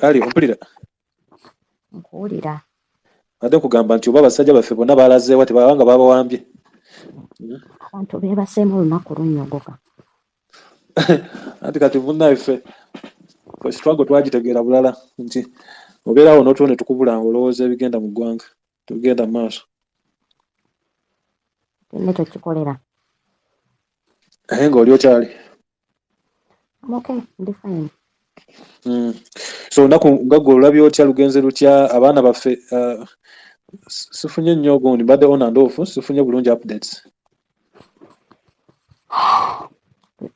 Ali ompulira nkuwulira ate nkugamba nti oba abasajja baffe bonna balazeewa tebabanga babawambye abantu beebaseemu olunaku lunnyogoga anti kati munnaffe struggle twagitegeera bulala nti obeerawo n'otuwo ne tukubula nga olowooza ebigenda mu ggwanga tugenda mu maaso tulina ekyo kikolera naye ng'oli okyali okay ndi fine so olunaku nga ggwe olulabye otya lugenze lutya abaana baffe sifunye nnyo gundi mbadde on and off sifunye bulungi updates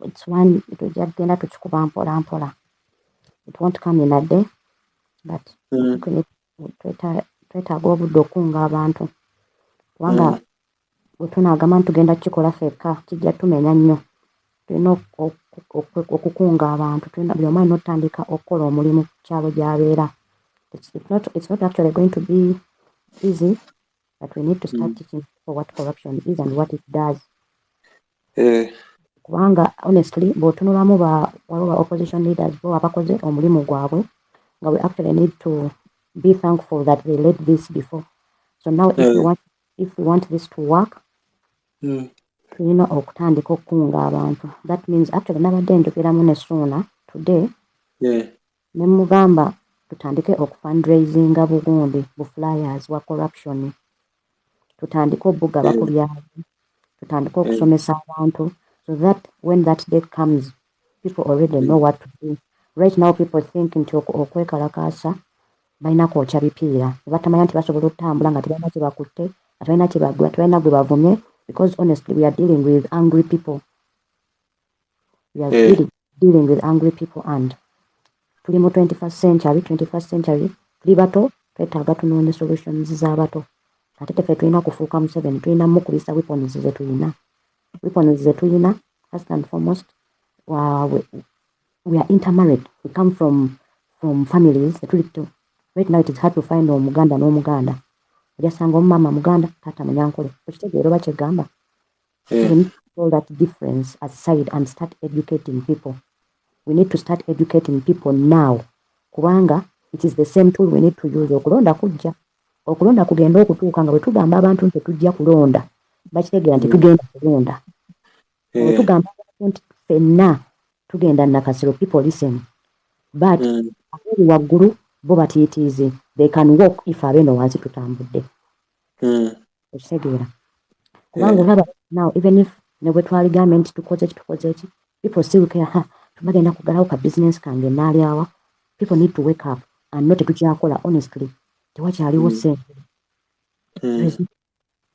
it's one tujja kugenda tukikuba mpola mpola it won't come in a day but twetaaga obudde okunga abantu kubanga bwe tunaagamba nti tugenda kukikola ffekka kijja tumenya nnyo tulina okukunga abantu tulina buli omu alina otandika okukola omulimu ku kyalo gy'abeera it's not actually going to be easy but we need to start teaching people what corruption is and what it does kubanga honestly bw'otunulamu waliwo ba opposition leaders bo abakoze omulimu gwabwe nga we actually need to be thankful that they led this before so now if we want this to work tulina okutandika okukunga abantu that means actually nabadde njogeramu ne Ssuuna today ne mugamba tutandike okufundraisinga bugundi bu flyers wa corruption tutandike obugaba ku byalo tutandike okusomesa abantu so that when that day comes people already know what to do right now people think nti okwekalakaasa balina kwokya bipiira batamanya nti basobola okutambula nga tebalina kye bakutte abalina kye bagula tebalina gwe bavumye because honestly we are dealing with angry people really dealing with angry people and tuli mu 21st century tuli bato twetaaga tunoonye solutions z'abato ate tefe tulina kufuuka Museveni tulina mukubisa weapons zetulina first and foremost we are intermarried we come from families right now it is hard to find omuganda n'omuganda ojasanga omumama muganda taata munyankole okitegeera oba kyegamba so we need to pull that difference aside and start educating people we need to start educating people now kubanga it is the same tool we need to use okulonda kugenda okutuuka nga bwe tugamba abantu nti tujja kulonda bakitegeera nti tugenda kulonda bwe tugamba abantu nti ffenna tugenda nakasiro people listen but aberi waggulu bo batiitiizi they can walk if abeeno wansi tutambudde okitegeera kubanga olaba now even if ne bwe twaligambe nti tukoze ki people still care bagenda kugalawo ka business kange naalyawa people need to wake up and not tukyakola honestly tewakyaliwo sente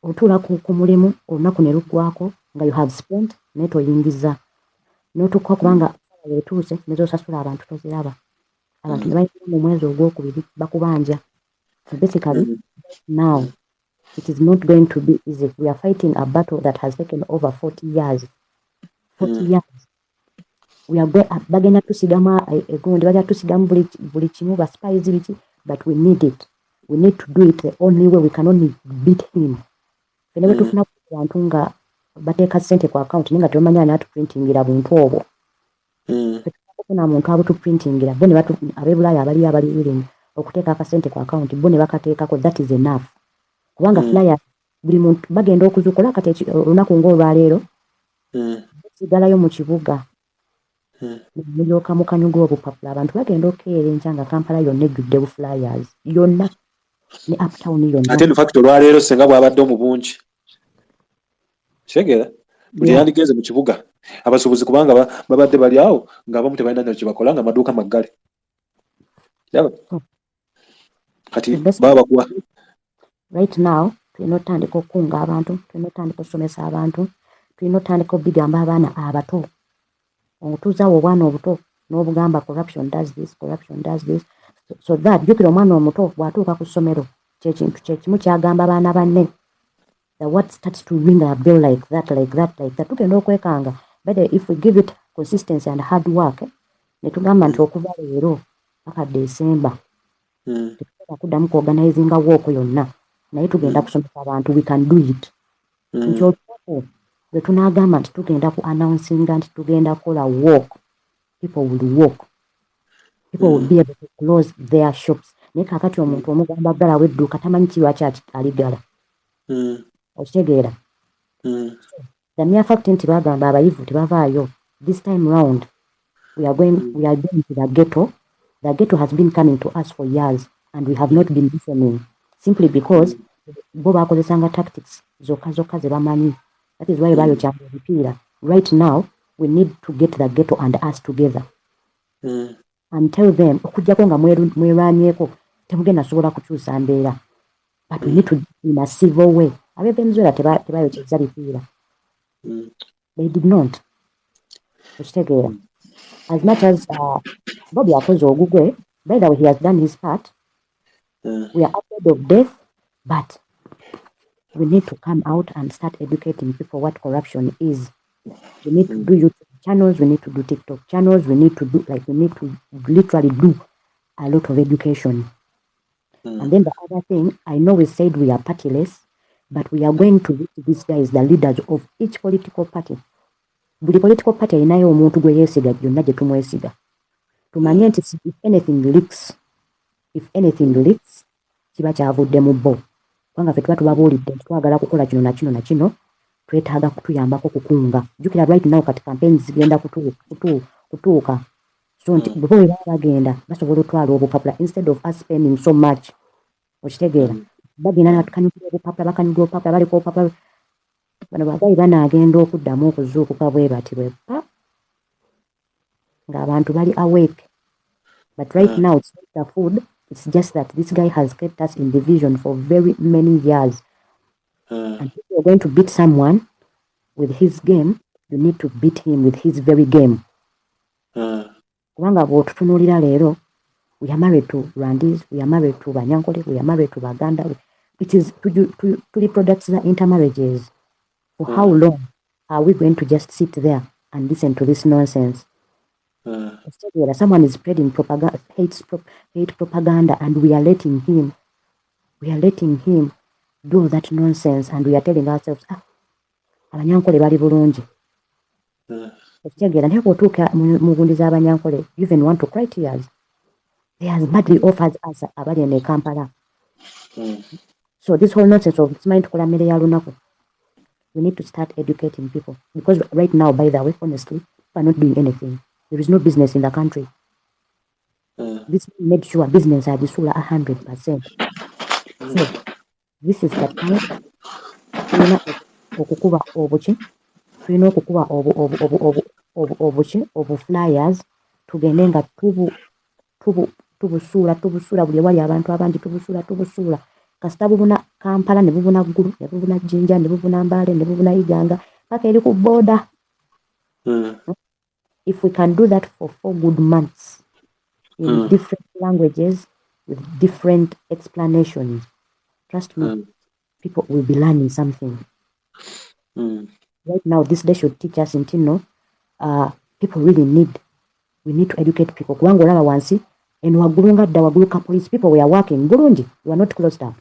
otuula ku mulimu olunaku ne luggwako nga you have spent naye toyingiza n'otukwa kubanga etuuse nezosasula abantu toziraba abantu ne bayingira mu mwezi ogwokubiri bakubanja so basically now it is not going to be easy we are fighting a battle that has taken over 40 years we are bagenda tusigamu egundi bajja tusigamu buli kimu ba spies biki but we need to do it the only way we can only beat him fene bwe tufuna abantu nga bateeka ssente ku account naye nga tebamanya ani atuprintingira buntu obwo tufuna muntu abutuprintingira bo ne ab'ebulaaya abali willing okuteeka akasente ku account bo ne bakateekako that is enough kubanga flyer buli muntu bagenda okuzukola kati olunaku ng'olwaleero sigalayo mu kibuga mulyoka mu kanyuga obupapula abantu bagenda okukeera enkya nga Kampala yonna ejjudde bu flyers yonna ne uptown yonna ate factor olwaleero senga bwabadde mu bungi kitegeera buli yandigenze mu kibuga abasuubuzi kubanga babadde bali awo ng'abamu tebalina nakyo bakola nga amaduuka maggale kati baba bakuwa right now tulina otandika okukunga abantu tulina otandika okusomesa abantu tulina otandika obigamba abaana abato otuuzaawo obwana obuto n'obugamba corruption does this so that jjukira omwana omuto bw'atuuka ku ssomero kyekimu kyagamba abaana banne the word starts to ring a bell like that tugenda okwekanga but if we give it consistency and hard work ne tugamba nti okuva leero paka December tetugenda kuddamu kuorganizinga walk yonna naye tugenda kusomesa abantu we can do it nti olunaku bwe tunaagamba nti tugenda ku announcinga nti tugenda kukola walk people will walk people will be able to close their shops. Naye kakati omuntu omugamba ggalawo edduuka tamanyi ki lwaki aligala. Okitegeera? The mere fact nti bagamba abayivu tebavaayo, this time round we are going to the ghetto. The ghetto has been coming to us for years and we have not been listening simply because bo bakozesanga tactics zokka ze bamanyi. That is why bayokyanga ebipiira. Right now we need to get the ghetto and us together and tell them okujjako nga mwerwanyeko temugenda sobola kukyusa mbeera, but we need to in a civil way. Abe Venezuela tebayokyeza bipiira. They did not. Okitegeera? As much as Bobby akoze ogugwe, by the way, he has done his part. We are afraid of death, but we need to come out and start educating people what corruption is. We need to do YouTube channels, we need to do TikTok channels, we need to literally do a lot of education. And then the other thing, I know we said we are partyless, but we are going to reach these guys, the leaders of each political party. Buli political party inayo omuntu gwe yeesiga gyonna gye tumwesiga. Tumanye nti if anything leaks, kiba kyavudde mu bo. Kubanga ffe tuba tubabuulidde twagala kukola kino na kino na kino, twetaaga kutuyambako kukunga. Jjukira right now kati campaigns zigenda kutuuka. So nti bo bwe baba bagenda basobola otwala obupapula instead of us spending so much. Okitegeera? Bagenda natukanyukira obupapula bakanyuga obupapula baliko obupapula. Bano bagayi banaagenda okuddamu okuzuukuka bwe bati bweppa ng'abantu bali awake. But right now it's not the food, it's just that this guy has kept us in division for very many years. And if you're going to beat someone with his game, you need to beat him with his very game. Kubanga bw'otutunuulira leero, we are married to Rwandese, we are married to Banyankole, we are married to Baganda. It is to reproduce the intermarriages. For how long are we going to just sit there and listen to this nonsense? Someone is spreading propaganda, hate propaganda, and we are letting him do that nonsense, and we are telling ourselves, Abanyankole bali bulungi. Okitegeera naye bw'otuuka mu gundi z'Abanyankole, you even want to cry tears. They are badly offers us abali eno e Kampala. So this whole nonsense of simanyi tukola mmere ya lunaku. We need to start educating people because right now, by the way, honestly, we are not doing anything. There is no business in the country. This made sure business had Sula 100%. So this is the time. Tulina okukuba obuki. Tulina okukuba obu flyers. Tugende nga tubusuula buli wali abantu abangi tubusuula. Kasita bubuna Kampala ne bubuna Gulu ne bubuna Jinja ne bubuna Mbale ne bubuna Iganga paka eri ku border. If we can do that for 4 good months in different languages with different explanations, trust me, people will be learning something. Right now, this day should teach us people really we need to educate people. Kubanga olaba wansi eno waggulu nga dda waggulu ka police, people were working bulungi, we are not closed up.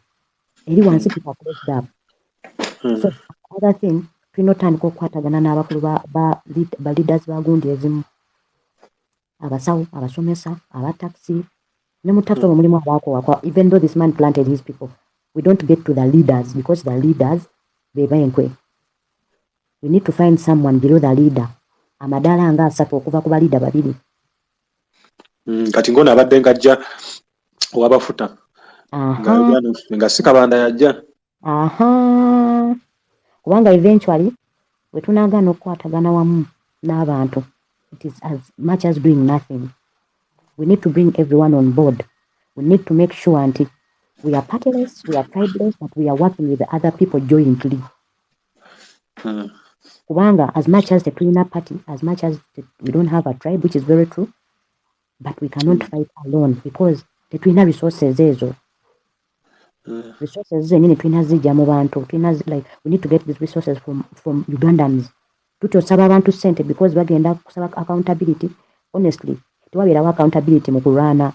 Eri wansi people are closed up. So other thing, tulina otandika okukwatagana n'abakulu ba leaders ba gundi ezimu, abasawo, abasomesa, abataxi, ne mu taxi mulimu abaakowakwa. Even though this man planted his people, we don't get to the leaders because the leaders be benkwe. We need to find someone below the leader. Amadaala nga 3 okuva ku baliida 2. Kati ngono abadde ngajja owabafuta nga si Kabanda yajja. Kubanga eventually we tunaagaana okukwatagana wamu n'abantu, it is as much as doing nothing. We need to bring everyone on board. We need to make sure until we are partyless, we are tribeless, but we are working with the other people jointly. Kubanga as much as the Twina party, as much as we don't have a tribe, which is very true, but we cannot fight alone because the Twina resources ezo. Resources zenyini Twina zijja mu bantu. Like we need to get these resources from Ugandans. Tutosaba abantu sente because bagenda kusaba accountability. Honestly, tuwabeerawo accountability mu kulwana.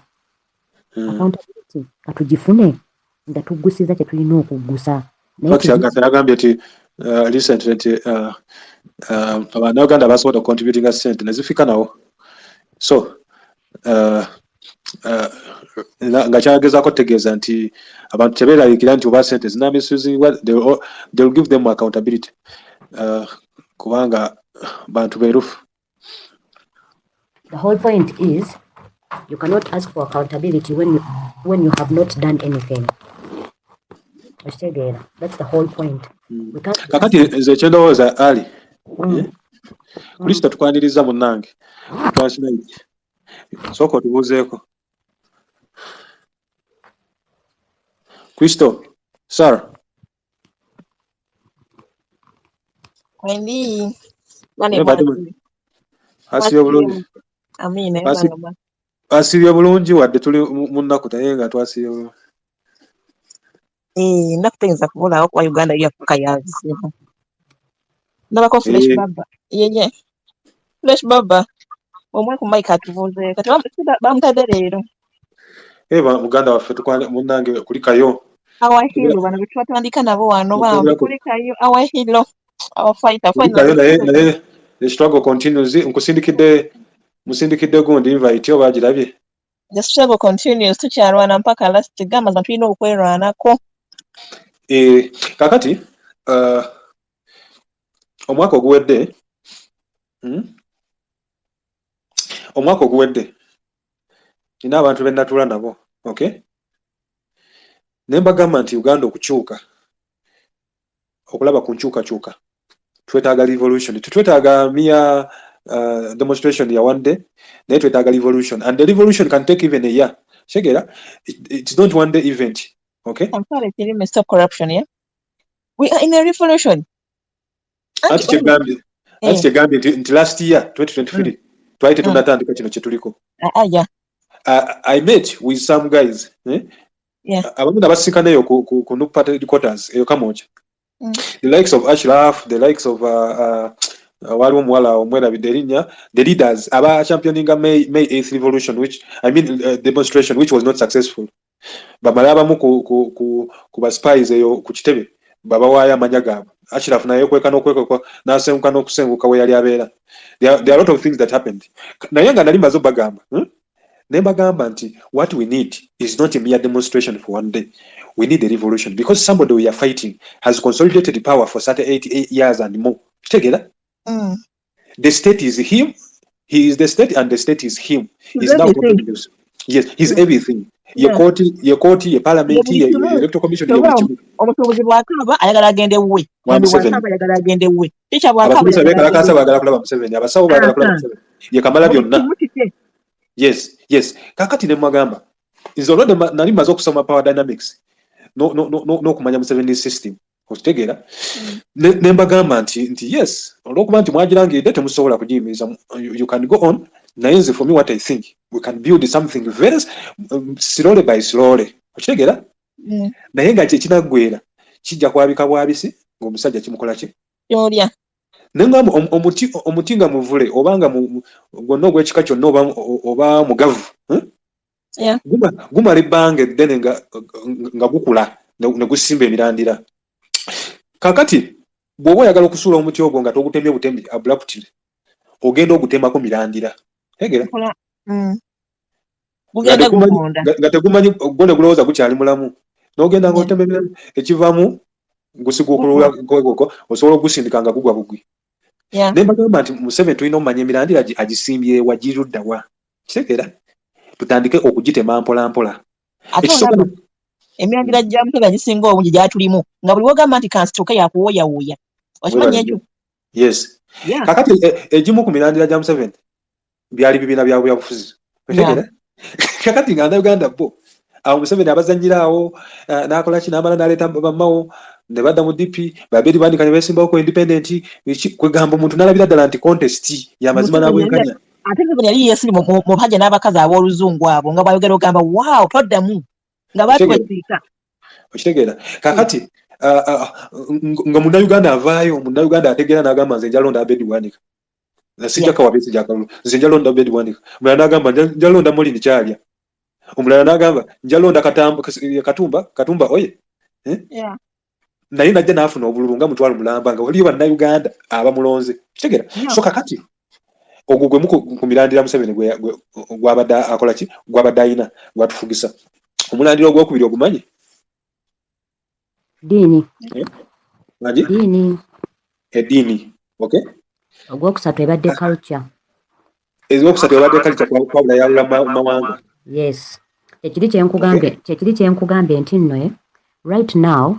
Accountability katugifune nga tugusiza kye tulina okugusa. Agambye nti recently nti Abannayuganda basobola contributing a sente ne zifika nawo. So nga kyagezaako kutegeeza nti abantu tebeeraliikira nti oba sente zinamisuzibwa, they'll give them accountability kubanga bantu beerufu. The whole point is you cannot ask for accountability when you have not done anything. That's the whole point. Kakati nze kyendowooza Ali Kristo tukwaniriza munnange translate sooka otubuuzeeko Kristo sir asibye bulungi asibye bulungi wadde tuli mu nnaku naye nga twasibye bulungi nnaku teyinza kubulaawo kuba Uganda yafuuka yazibu nabako Fresh Baba yenye Fresh Baba omwe ku Mike atubuuze kati bamutadde leero muganda waffe tukwane munnange kulikayo awahilo bano bwe twatandika nabo wano bambi kulikayo awahilo our fighter kulikayo naye the struggle continues. Musindikidde gundi invite oba agirabye. The struggle continues tukyalwana mpaka last gamba nga tulina okwerwanako. Kakati omwaka oguwedde nina abantu bennatula nabo, okay? Ne mbagamba nti Uganda okukyuka okulaba ku nkyukakyuka twetaaga revolution, tetwetaaga mere demonstration ya one day, naye twetaaga revolution, and the revolution can take even a year. Shegera, it's not one day event, okay? I'm sorry, tell me stop corruption, yeah? We are in a revolution. Ati Gambia nti last year 2023 twaite tunatandika kino kyetuliko. Yeah. I met with some guys, abamu nabasinkana eyo ku Nup Party headquarters eyo Kamoja. The likes of Ashraf, the likes of waliwo omuwala omwerabidde erinnya, the leaders aba championing May 8th revolution, which I mean demonstration which was not successful. Bamala abamu ku ba spies eyo ku kitebe babawaayo amanya gaabwe. Ashraf naye kweka n'okwekweka n'asenguka n'okusenguka we yali abeera. There are a lot of things that happened. Naye nga nali maze bagamba ne bagamba nti what we need is not a mere demonstration for one day. We need a revolution because somebody we are fighting has consolidated the power for 38 years and more. Together, the state is him. He is the state, and the state is him. He's now continuous. Yes, he's everything. Your court, your parliament, your electoral commission. Omutubuzi bw'akaaba ayagala agende wuwe. Bw'akaaba ayagala agende wuwe. Teacher bw'akaaba ayagala kulaba Museveni. Abasawo baagala kulaba Museveni. Ye kamala byonna. Yes. Kakati ne mwagamba. Is already nali maze okusoma power dynamics. No kumanya Museveni system. Otegeera. Ne mbagamba nti yes, olwokuba nti mwagirangidde temusobola kugiyimiriza. You can go on. Naye for me what I think, we can build something very slowly by slowly. Otegeera? Naye nga kyekinaggwera kijja kwabika bwabisi ng'omusajja kimukola ki? Yolya. Nengamba omuti nga muvule obanga gwonna ogw'ekika kyonna oba mugavu. Gumala ebbanga eddene nga gukula ne gusimba emirandira. Kakati bw'oba oyagala okusuula omuti ogwo nga togutemye butembi abruptly, ogenda ogutemako mirandira. Tegera? Nga tegumanyi gwo ne gulowooza gukyali mulamu. N'ogenda ng'otemye ekivaamu gusiguukulula kwegoko osobola ogusindika nga gugwa bugwi. Ne mbagamba nti Museveni tulina omanya emirandira agisimbye wa girudda wa. Kitegera? Tutandike okugitema mpola mpola. Emirandira gya Museveni gisinga obungi gyatulimu nga buli wogamba nti kansituka yakuwooyawooya. Okimanyi ekyo? Yes. Kakati egimu ku mirandira gya Museveni byali bibiina bya byabufuzi. Otegera? Kakati nga Uganda bo awo Museveni abazanyiraawo n'akola ki n'amala n'aleeta bammawo ne badda mu DP babiri bandika ne beesimbawo ku independent kwegamba omuntu n'alabira ddala nti contest y'amazima n'abwenkanya. Ate Museveni yali yeesiri mu bajja n'abakazi ab'oluzungu abo nga bayogera ogamba waaw toddamu nga batwesiika. Okitegeera? Kakati nga Munnayuganda avaayo, Munnayuganda ategeera n'agamba nze njalonda Abedi Bwanika. Sijja kawabisi jakalulu. Nze njalonda Abedi Bwanika. Omulala n'agamba njalonda Molini Kyalya. Omulala n'agamba njalonda Katumba oye. Naye najja n'afuna obululu nga mutwalo mulamba nga waliyo Bannayuganda abamulonze. Kitegeera? So kakati ogwo gwe ku mirandira Museveni gwabadde akola ki gwabadde ayina gwatufugisa omulandira ogwokubiri ogumanyi diini eddiini okay ogwokusatu ebadde culture ez'okusatu ebadde culture kwabula yawula mawanga yes kyekiri kyenkugambye nti nno right now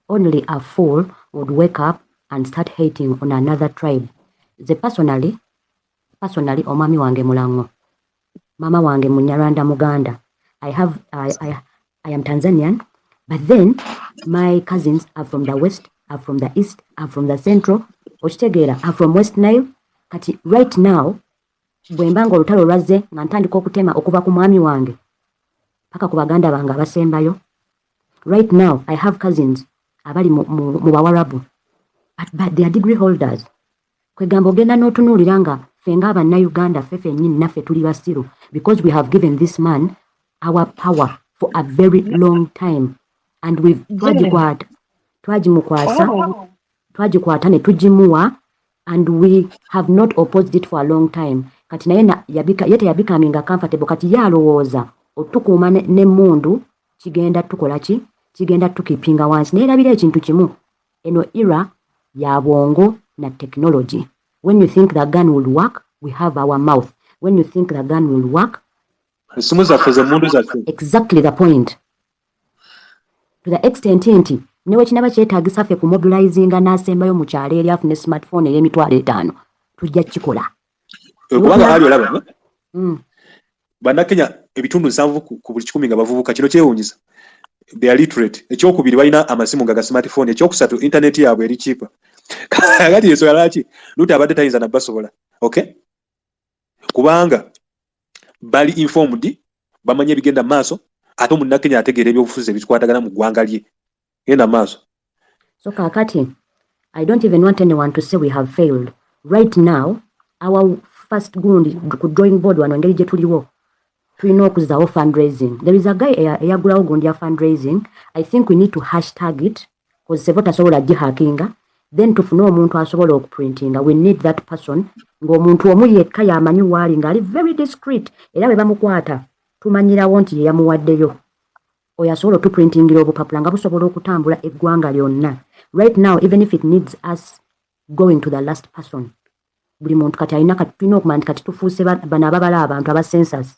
only a fool would wake up and start hating on another tribe. Ze personally omwami wange mulango, mama wange Munyarwanda Muganda. I am Tanzanian, but then my cousins are from the west, are from the east, are from the central, Ochitegera are from West Nile. Kati right now bwembanga olutalo lwazze nga ntandika okutema okuva ku mwami wange paka ku baganda bange abasembayo. Right now I have cousins abali mu Bawarabu, but they are degree holders. Kwegamba ogenda n'otunuulira nga ffe ng'Abannayuganda ffe nnyini naffe tuli basiru because we have given this man our power for a very long time and we've twagikwata ne tugimuwa and we have not opposed it for a long time. Kati naye teyabikaminga comfortable kati yalowooza otukuuma n'emmundu kigenda tukola ki kigenda tukipinga wansi naye erabira ekintu kimu eno era ya bwongo na technology. When you think the gun will work, we have our mouth. When you think the gun will work, exactly the point. To the extent nti newe kinaba kyetaagisa ffe kumobilizinga n'asembayo mu kyalo eri afune smartphone ey'emitwalo 5 tujja kikola. Kubanga ali olaba bannakenya ebitundu 7 ku buli 10 nga bavubuka kino kyewuunyisa. They are literate. Ekyokubiri balina amasimu nga smartphone. Ekyokusatu internet yaabwe eri cheap. Kati yeso yalaki luta abadde tayinza na basobola. Okay? Kubanga bali informed, bamanye bigenda maaso, ate munnakenya ategeera ebyobufuzi ebikwatagana mu ggwanga lye. Genda maaso. So kakati, I don't even want anyone to say we have failed. Right now, our first drawing board wano ngeri gye tuliwo. Tulina okuzaawo fundraising. There is a guy eyagulawo gundi ya fundraising. I think we need to hashtag it because sebo tasobola gihakinga. Then tufune omuntu asobola okuprintinga. We need that person. Ng'omuntu omu yekka yamanyi waali ng'ali very discreet. Era bwe bamukwata tumanyirawo nti ye yamuwaddeyo. Oyo asobola otuprintingira obupapula nga busobola okutambula eggwanga lyonna. Right now, even if it needs us going to the last person. Buli muntu kati alina tulina okumanya kati tufuuse bano ababala abantu aba census.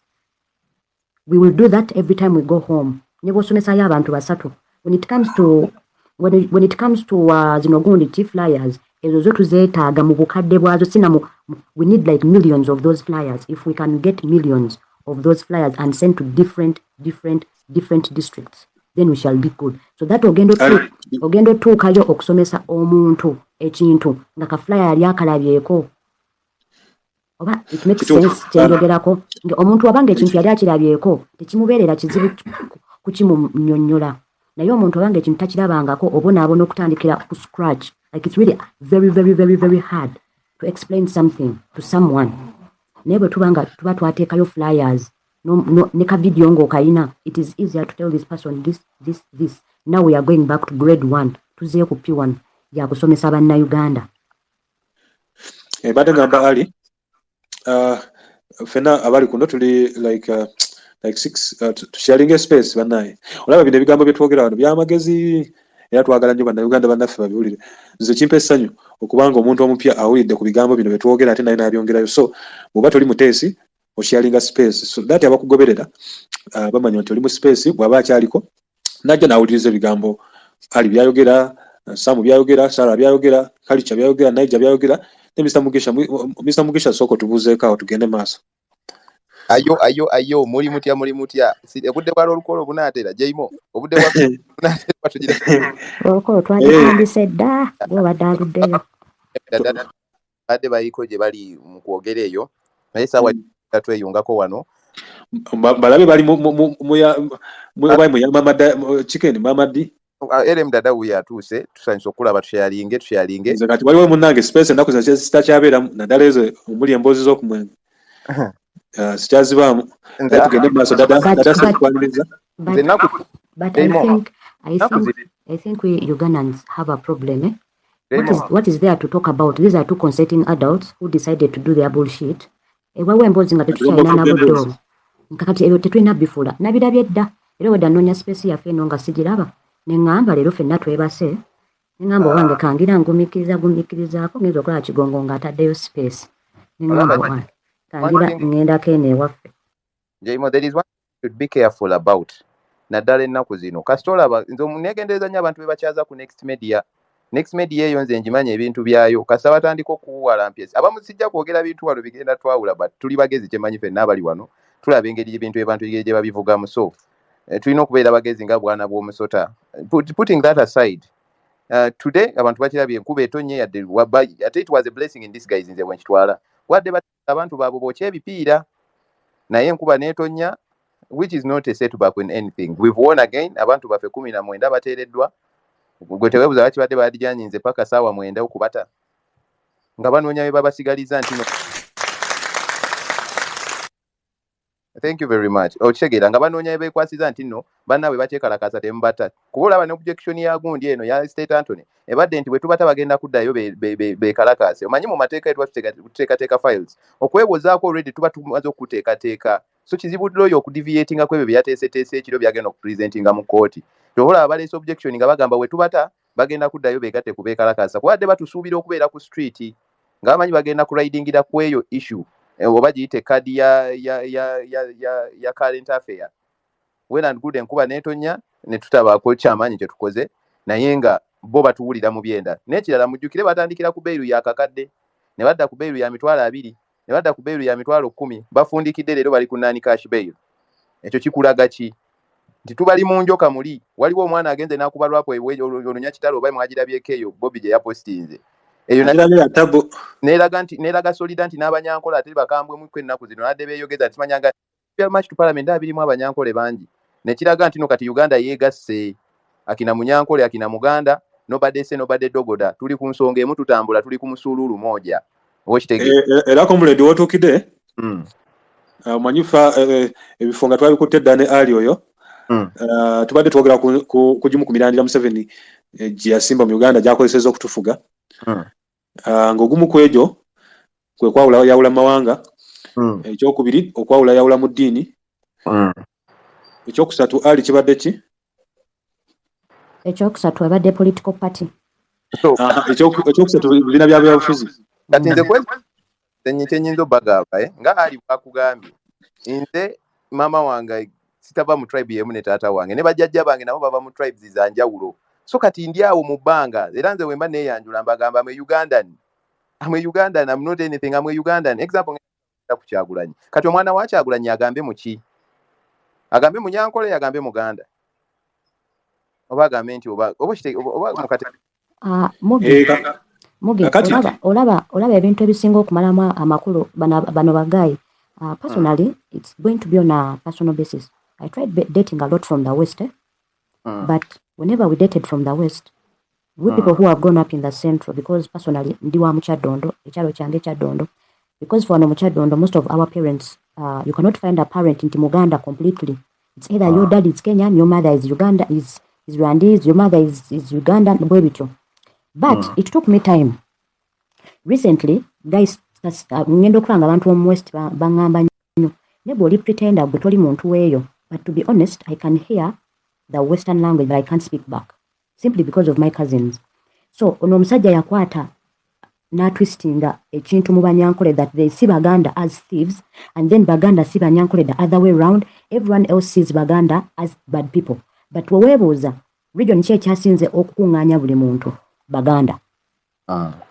We will do that every time we go home. Nebosomesayo abantu basatu. When it comes to zino gundi flyers, ezo zo tuzeetaaga mu bukadde bwazo we need like millions of those flyers. If we can get millions of those flyers and send to different districts, then we shall be good. So that ogendo tuukayo okusomesa omuntu ekintu nga ka flyer lyakalabyeko. Oba it makes sense kyenjogerako nge omuntu wabanga ekintu yali akirabyeko tekimubeerera kizibu kukimunnyonnyola naye omuntu wabanga ekintu takirabangako obonaabona okutandikira ku scratch. Like it's really very, very, very, very hard to explain something to someone. Naye bwe tuba twateekayo flyers ne ka video ng'okayina, it is easier to tell this person this. Now we are going back to grade 1 tuzeeyo ku P1 yakusomesa bannayuganda. Badde ngamba ali fena abali kuno tuli like 6 sharing a space banaye olaba bino ebigambo bye twogera wano byamagezi era twagala nnyo bannayuganda bannaffe babiwulire nze kimpa essanyu okubanga omuntu omupya awulidde ku bigambo bino bye twogera ate naye n'abyongerayo so bw'oba toli muteesi osharinga space so that abakugoberera bamanya nti oli mu space bw'aba akyaliko najja n'awuliriza ebigambo ali byayogera Samu byayogera Sara byayogera Kalicha byayogera Naija byayogera ne Mr. Mugisha soko tubuzeeko awo tugende maaso. Ayo muri mutya obudde bwa olukolo bunaatera Jaimo obudde bwa bunaatera tujire olukolo twandise dda obadde aluddeyo badde baliko gye bali mu kwogera eyo naye sawa tweyungako wano balabe bali mu chicken mamadi Erem dada we atuuse tusanyisa okulaba tusharinge nze kati waliwo munnange space ennaku zino sitakyabeera naddala ezo omuli emboozi z'okumwenge sikyazibaamu naye tugende mu maaso dada sikwaniriza. But I think we Ugandans have a problem. What is there to talk about? These are two consenting adults who decided to do their bullshit. ewawe emboozi nga tetukyalina na budde nkakati ebyo tetulina bifula nabirabye dda era wedda nnoonya space yaffe eno nga sigiraba ne ŋŋamba leero ffenna twebase ne ŋŋamba owange kangira ngumikirizaako ngenza okulaba kigongo ng'ataddeyo space ne ŋŋamba owange kangira ŋŋendako eno ewaffe. There is one should be careful about naddala ennaku zino kasita olaba nze neegendereza nnyo abantu be bakyaza ku next media eyo nze ngimanyi ebintu byayo kasita batandika okuwuwala mpyesi abamu sijja kwogera bintu wano bigenda twawula but tuli bagezi kyemanyi ffenna abali wano tulaba engeri ebintu abantu gye babivugamu so tulina okubeera bagezi nga bwana bw'omusota. Putting that aside, today abantu bakirabye enkuba etonye yadde ate it was a blessing in disguise nze bwenkitwala wadde abantu baabwe bookya ebipiira naye enkuba n'etonya which is not a setback in anything. We've won again. Abantu baffe 19 bateereddwa. Gwe teweebuza bakibadde baadijanyinze paka saawa 9 okubata. Nga banoonya be babasigaliza nti no. Thank you very much. Okitegeera nga banoonya be beekwasiza nti nno bannaabwe bateekalakaasa temubata. Kuba olaba ne objection ya gundi eno ya State Anthony ebadde nti bwe tubata bagenda kuddayo beekalakaase. Omanyi mu mateeka tuteekateeka files. Okwewozaako already tuba tumaze okuteekateeka. So kizibu oyo okudeviatinga kwebyo byateeseteese ekiro byagenda okupresentinga mu kooti. Tohola abaleese objection nga bagamba we tubata bagenda kuddayo beegatte ku beekalakaasa. Kubadde batusuubira okubeera ku street nga bamanyi bagenda ku ridingira ku eyo issue. Oba giyite kadi ya current affair. Well and good enkuba n'etonya ne tutabaako kyamaanyi kye tukoze naye nga bo batuwulira mu byenda. N'ekirala mujjukire batandikira ku beiru ya kakadde ne badda ku beiru ya mitwalo 2 ne badda ku beiru ya mitwalo 10 bafundikidde leero bali ku nani cash bail. Ekyo kikulaga ki nti tubali mu njoka muli waliwo omwana agenze n'akubalwako olunya kitalo oba mwagirabyeko eyo Bobby gye yapostinze eyo neraga solida nti n'abanyankola ate bakambwe mu kwennaku zino nadde beeyogeza nti manyanga match to parliament abirimu abanyankole bangi nekiraga nti no kati Uganda yeegasse akina munyankole akina muganda nobadde dogoda tuli ku nsonga emu tutambula tuli ku musululu moja era comrade wotukide manyifa ebifunga twabikutte ddane ali oyo tubadde twogera ku gimu ku mirandira Museveni gye yasimba mu Uganda gyakozeseza okutufuga ng'ogumu ku egyo kwe kwawula yawula mawanga ekyokubiri okwawula yawula mu ddiini ekyokusatu ali kibadde ki ekyokusatu abadde political party ekyokusatu bina bya byabufuzi kati nze kyenyinza obagamba nga ali bwakugambye nze maama wange sitava mu tribe yemu ne taata wange ne bajjajja bange nabo baba mu tribes za njawulo so kati ndi awo mu bbanga era nze wemba neeyanjula mbagamba I'm a Ugandan I'm not anything I'm a Ugandan example ku Kyagulanyi kati omwana wa Kyagulanyi agambe mu ki agambe munyankole agambe muganda oba agambe nti oba mukate olaba ebintu ebisinga okumalamu amakulu bano bagayi personally it's going to be on a personal basis. I tried dating a lot from the West but whenever we dated from the West we people who have grown up in the Central because personally ndi wa Muchadondo ekyalo kyange Kyadondo because for Muchadondo most of our parents you cannot find a parent in Muganda completely. It's either your dad is Kenyan, your mother is Uganda, is Rwandese, your mother is Ugandan, but it took me time. Recently, guys, ngendo kulanga abantu mu West bangamba nnyo nebo oli pretender gwe toli muntu weeyo, but to be honest I can hear the Western language but I can't speak back simply because of my cousins. So ono omusajja yakwata twistinga ekintu mu banyankole that they see Baganda as thieves and then Baganda see banyankole the other way around. Everyone else sees Baganda as bad people. But wewebuuza region ki ekyasinze okukungaanya buli muntu Baganda.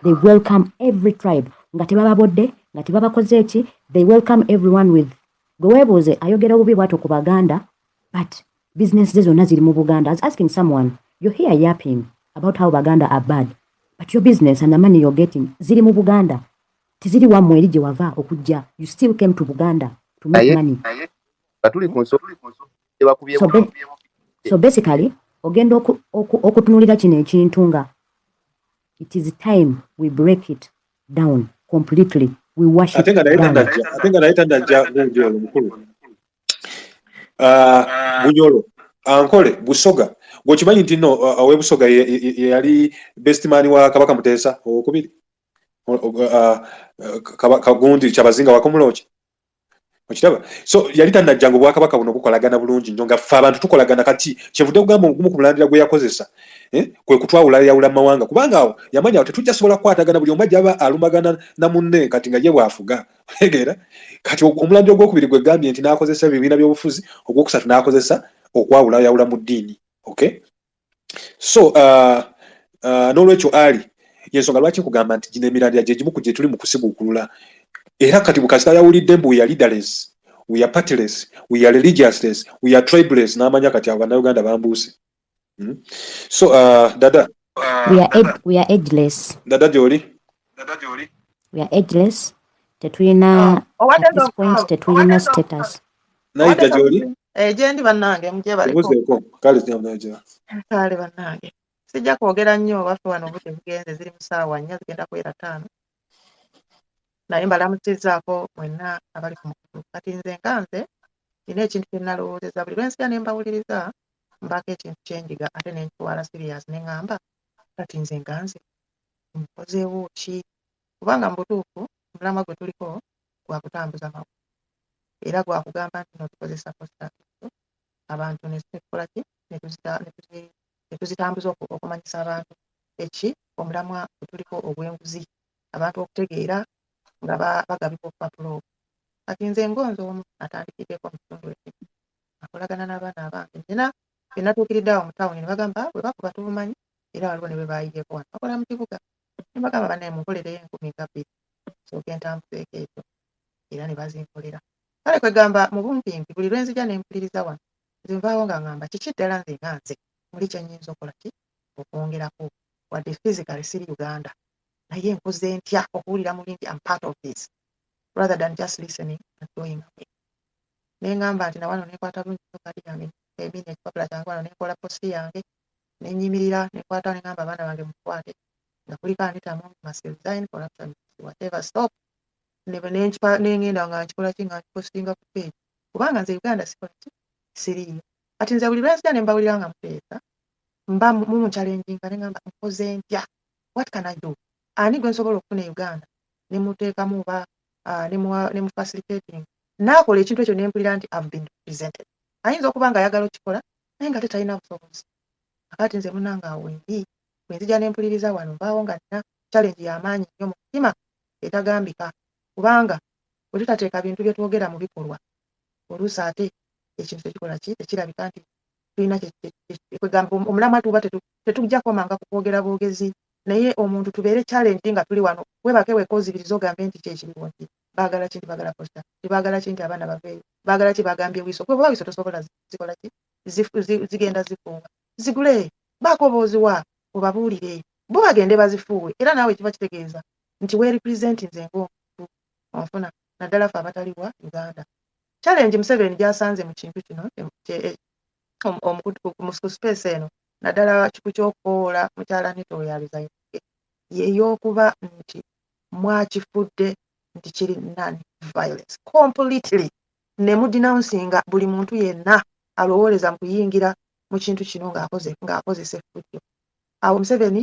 They welcome every tribe. Nga tebababodde, nga tebabakoze eki, they welcome everyone with wewebuuze ayogera obubi bw'ato ku Baganda but business ze zonna ziri mu Buganda. I was asking someone, you're here yapping about how Baganda are bad. But your business and the money you're getting, ziri mu Buganda. Tiziri wammwe eri gye wava okujja. You still came to Buganda to make money. So basically, ogenda okutunulira kino ekintu nga it is time we break it down completely. We wash it down. I think naita ndaja Bunyolo mukulu. Bunyolo. Ankole Busoga. Gwokimanyi nti no awe Busoga yali best man wa Kabaka Mutesa okubiri. Kagundi kyabazinga wakomuloki. okiraba so yali tannajja ngo Bwakabaka buno bukolagana bulungi nnyo nga ffe abantu tukolagana kati kyevudde kugamba ogumu ku mulandira gwe yakozesa kwe kutwawula yawula mawanga kubanga awo yamanya tetujja sobola kukwatagana buli omu ajja alumagana na munne kati nga ye bwafuga tegeera kati omulandira ogwokubiri gwe gambye nti n'akozesa ebibiina by'obufuzi ogwokusatu n'akozesa okwawula yawula mu ddiini okay so n'olwekyo ali yensonga lwaki kugamba nti gino emirandira gye gimu ku gye tuli mu kusiguukulula era kati bukasita yawulidde mbu we are leaderless we are partyless we are religiousness we are tribeless n'amanya kati abo bannayuganda bambuuse so dada we are ageless dada gyoli we are ageless tetulina at this point tetulina status naija gyoli gyendi bannange muje baliko ebuzeeko kale naija kale bannange sijja kwogera nnyo baffe wano obudde bugenze ziri mu ssaawa 4 zigenda kwera 5 naye mbalamusizzaako mwenna abali ku mukulu kati nze nkanze nina ekintu kye nalowoozezza buli lwensija ne mbawuliriza mbaako ekintu kyenjiga ate ne nkitwala serious ne ŋŋamba kati nze nganze nkozeewo ki kubanga mu butuufu omulamwa gwe tuliko gwa kutambuza mawu era gwa kugamba nti notukozesa postatu abantu ne tukola ki ne tuzitambuza okumanyisa abantu eki omulamwa gwe tuliko ogw'enguzi abantu okutegeera nga bagabibwa obupapulo kati nze ngonze omu atandikiddeko mu kitundu ekimu akolagana n'abaana abange nina bye natuukiridde awo mu tawuni ne bagamba bwe bakuba tubumanyi era waliwo ne bwe bayiyeeko wano bakola mu kibuga ne bagamba bannaye munkolereyo 10,000 sooke ntambuzeeko ekyo era ne bazinkolera kale kwegamba mu bumpimpi buli lwenzija ne mpuliriza wano nze nvaawo nga ŋŋamba kiki ddala nze nga nze muli kye nnyinza okola ki okwongerako wadde physically siri Uganda naye nkoze ntya okuwulira mu bingi I'm part of this rather than just listening and going away ne ŋŋamba nti nawano nekwata bulungi kadi yange ebina ekipapula kyange wano nenkola posti yange nenyimirira nekwata neŋŋamba abaana bange mukwate nga kuliko anitamu masilzain corruption whatever stop nengenda nga nkikola ki nga nkipostinga ku page kubanga nze Uganda sikola ki siriiyo kati nze buli lwensija ne mbawulira nga muteesa mba mumuchallenging ne ŋŋamba nkoze ntya what can I do ani gwe nsobola okufuna Uganda ne muteekamu oba ne mu facilitating naakola ekintu ekyo ne mpulira nti I've been represented ayinza okuba nga ayagala okikola naye nga tetalina busobozi akati nze munanga awo wendi bwe nzija ne mpuliriza wano mbaawo nga nina challenge y'amaanyi nnyo mu mutima etagambika kubanga bwe tutateeka bintu bye twogera mu bikolwa oluusi ate ekintu tekikola ki tekirabika nti tulina kwegamba omulamwa tuba tetujja komanga ku kwogera bwogezi naye omuntu tubeere challenge nga tuli wano webake wekozibiriza ogambe nti kyekiriwo nti baagala ki baagala posta baagala ki nti abaana baveeyo baagala ki bagambye wiiso kwe baba wiiso tosobola zikola ki zigenda zifunga zigule baako booziwa obabuulire bo bagende bazifuuwe era naawe kiba kitegeeza nti werepresent nze ng'omuntu onfuna naddala ffe abataliwa Uganda challenge Museveni gy'asanze mu kintu kino mu space eno naddala kiku ky'okukoola mukyala Nito yaalizayinike yeey'okuba nti mwakifudde nti kiri non-violence completely ne mudenouncinga buli muntu yenna alowooleza mu kuyingira mu kintu kino ng'akozesa effujjo awo Museveni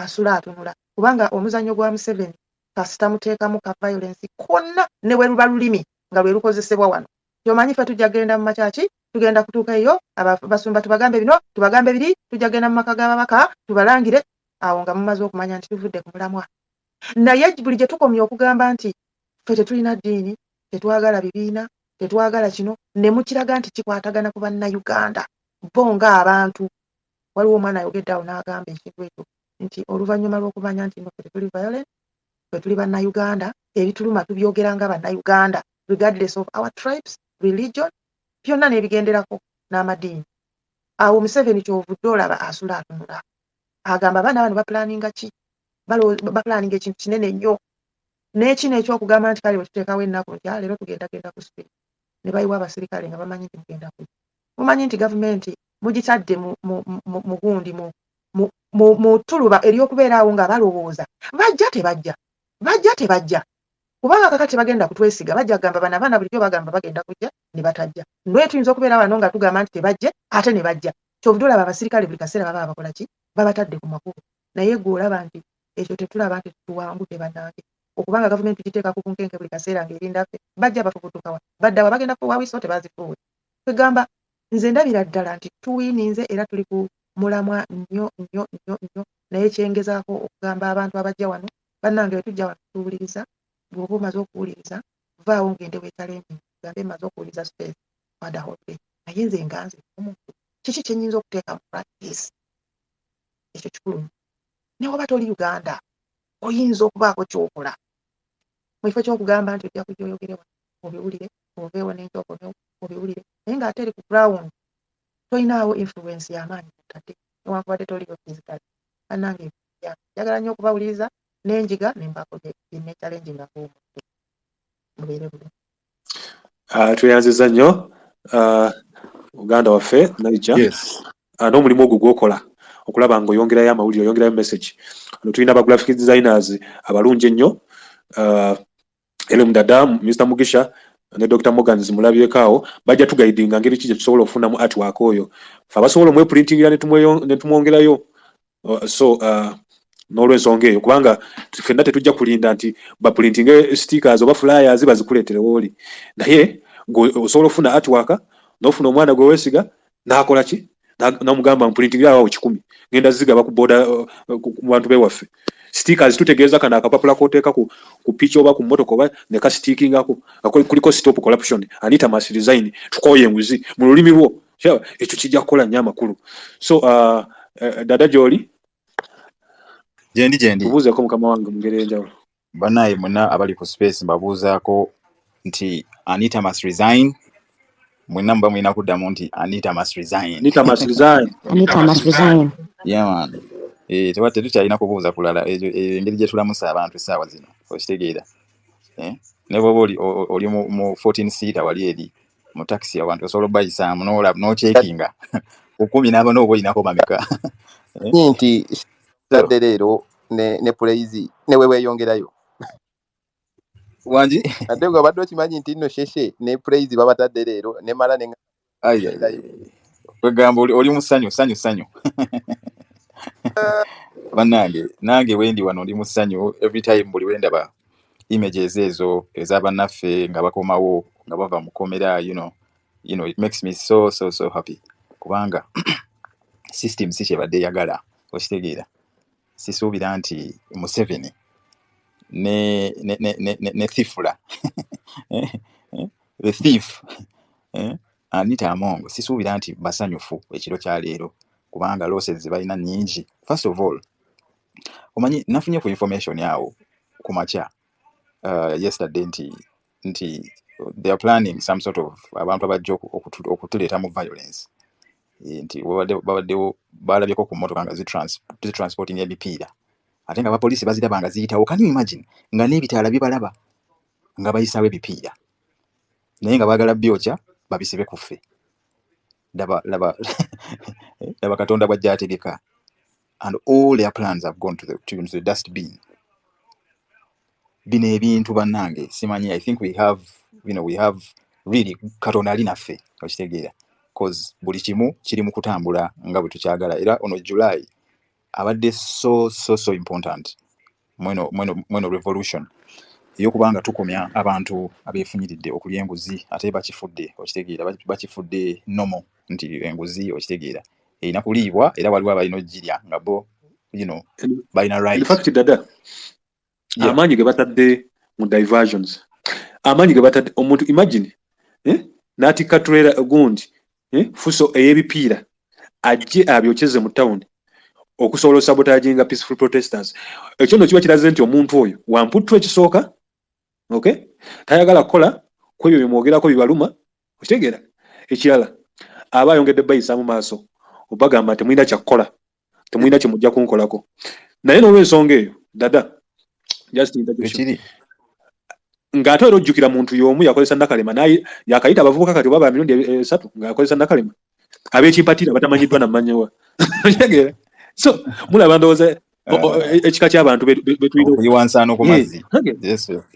asula atunula kubanga omuzannyo gwa Museveni kasita muteekamu ka violence konna ne bwe luba lulimi nga lwe lukozesebwa wano yomanyi ffe tujja genda mu makyaki tugenda kutuuka eyo abasumba tubagambe bino tubagambe biri tujja genda mu maka g'ababaka tubalangire awo nga mumaze okumanya nti tuvudde ku mulamwa naye buli gye tukomye okugamba nti ffe tetulina ddiini tetwagala bibiina tetwagala kino ne mukiraga nti kikwatagana ku bannayuganda bo ng'abantu waliwo omwana ayogedde awo n'agamba ekintu ekyo nti oluvannyuma lw'okumanya nti ffe tetuli violent ffe tuli bannayuganda ebituluma tubyogera nga bannayuganda regardless of our tribes religion byonna n'ebigenderako n'amadiini awo Museveni kyovudde olaba asula atunula agamba abaana bano bapulaninga ki bapulaninga ekintu kinene nnyo n'ekino ekyokugamba nti kale bwe tuteekawo ennaku nti leero tugendagenda ku spirit ne bayiwa abasirikale nga bamanyi nti mugenda kuja mumanyi nti gavumenti mugitadde mu gundi mu ttuluba ery'okubeera awo nga balowooza bajja tebajja kubanga kakati bagenda kutwesiga bajja kugamba bano abaana bulijjo bagamba bagenda kujja ne batajja nolwe tuyinza okubeera wano nga tugamba nti tebajje ate ne bajja kyovudde olaba abasirikale buli kaseera baba bakola ki babatadde ku makubo naye gwe olaba nti ekyo tetulaba nti tuwangudde bannange okubanga gavumenti giteeka ku bunkenke buli kaseera ng'erinda ffe bajja bafubutuka wa badda wa bagenda kuwawiso tebazifuuwe kwegamba nze ndabira ddala nti tuwiininze era tuli ku mulamwa nnyo naye kyengezaako okugamba abantu abajja wano bannange bwe tujja wano tuwuliriza bw'oba omaze okuwuliriza vaawo ngende weetalembi gambe maze okuwuliriza space wada holiday naye nze nganze omuntu kiki kye nnyinza okuteeka mu practice ekyo kikulu ne waba toli Uganda oyinza okubaako ky'okola mu kifo ky'okugamba nti ojja kujja oyogere wano obiwulire oveewo n'enkyoko obiwulire naye ng'ate eri ku ground tolinaawo influence y'amaanyi kutadde newankubadde toliyo physical bannange njagala nnyo okubawuliriza n'enjiga nembako ne challenge nga k'omuntu mubeere bulungi. Tweyanziza nnyo Uganda waffe Niger n'omulimu ogwo gw'okola okulaba ng'oyongerayo amawulire oyongerayo message. Tulina aba graphic designers abalungi ennyo Elem Dada, Mr. Mugisha ne Dr. Morgan zimulabyeko awo bajja tugaidinga ngeri ki tusobola okufunamu artwork oyo fe abasobola omweprintingira ne tumwongerayo so n'olwensonga eyo kubanga ffenna tetujja kulinda nti baprintinge stickers oba flyers bazikuleetere wooli naye osobola okufuna artwork n'ofuna omwana gwe weesiga n'akola ki n'amugamba mprintingira awo 100 ngenda zigaba ku boda mu bantu bewaffe stickers tutegeeza kana akapapula koteeka ku pitch oba ku motoka oba ne ka stickingako kuliko stop corruption Anita Mass Design tukoye enguzi mu lulimi lwo ekyo kijja kukola nnyo amakulu so Dada Joli jendi tubuuzeeko mukama wange mu ngeri enjawulo banaye muna abali ku space mbabuuzaako nti Anita Mass Resign mwenna mba mulina kuddamu nti Anita Mass Resign yeah man tewate tukyalina kubuuza kulala engeri gye tulamusa abantu essaawa zino okitegeera ne bwoba oli mu 14 seater wali eri mu taxi abantu osobola obayisaamu n'okyekinga 10 n'aba n'oba olinako mameka nti tadde leero ne praise ne weeyongerayo wangi ate nga badde okimanyi nti nno sheshe ne praise babatadde leero ne mala ne kwegamba oli mu ssanyu bannange nange wendi wano ndi mu ssanyu every time buli wendaba images ezo ez'abannaffe nga bakomawo nga bava mu komera you know it makes me so happy kubanga system si kyebadde eyagala okitegeera sisuubira nti Museveni ne thifula the thief Anita Among sisuubira nti basanyufu ekiro kya leero kubanga losses balina nnyingi. First of all omanyi nafunye ku information yawo ku makya yesterday nti they are planning some sort of abantu abajja okutuleeta mu violence nti babaddewo balabyeko ku mmotoka nga zitransporting ebipiira ate nga abapoliisi baziraba nga ziyitawo. Can you imagine nga n'ebitaala bibalaba nga bayisaawo ebipiira naye nga baagala byokya babisibe ku ffe. laba Katonda bw'ajja ategeka and all their plans have gone to the dustbin. Bino ebintu bannange simanyi I think we have really Katonda ali naffe okitegeera cause buli kimu kiri mu kutambula nga bwe tukyagala era ono July abadde so important mweno revolution ey'okubanga tukomya abantu abeefunyiridde okulya enguzi ate bakifudde okitegeera bakifudde nomo nti enguzi okitegeera erina kuliibwa era waliwo abalina ogirya nga bo balina right. In fact Dada amaanyi ge batadde mu diversions amaanyi ge batadde omuntu imagine n'atikka trailer gundi fuso ey'ebipiira ajje abyokeze mu town okusobola sabotaginga peaceful protesters. Ekyo no kiba kiraze nti omuntu oyo wamputtu ekisooka tayagala kukola kwebyo bimwogerako bibaluma okitegeera. Ekirala aba ayongedde bayisa mu maaso obagamba temulina kyakukola temulina kimujja kunkolako naye n'olwensonga eyo Dada just ng'ate era ojjukira muntu y'omu yakozesa Nakalema naye yakayita abavubuka kati baba 3 nga yakozesa Nakalema ab'ekimpatira batamanyiddwa namanyiwa okitegeera. So mulaba ndowooza ekika ky'abantu betuyina wansaano ku mazzi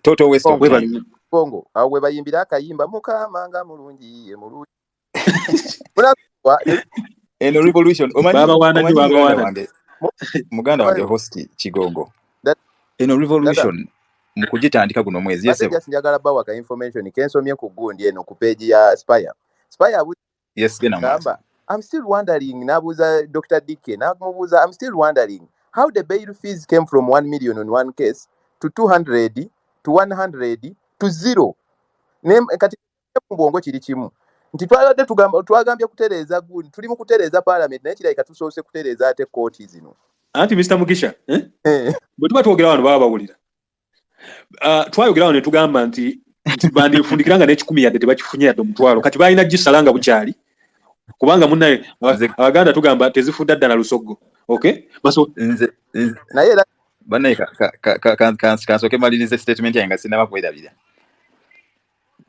total waste of time Kongo awo bwe bayimbira akayimba mukama nga mulungi ye mulungi eno revolution omanyi muganda wange hosti Kigongo eno revolution mu kugitandika guno mwezi yes just njagala bawa ka information kensomye ku gundi eno ku page ya Spire yes gena gamba I'm still wondering nabuza Dr. Dike namubuza I'm still wondering how the bail fees came from 1 million on one case to 200 to 100 to 0 kati mbongo kiri kimu nti twagambye kutereza gundi tuli mu kutereza parliament naye kirayika tusoose kutereza ate kooti zino anti Mr. Mugisha bwe tuba twogera wano baba bawulira twayogera wano ne tugamba nti bandifundikiranga n'ekikumi yadde tebakifunye yadde omutwalo kati balina gisalanga bukyali kubanga munnaye abaganda tugamba tezifudda ddala lusoggo okay baso naye era bannaye kansooke malirize statement yange nga sinaba kwerabira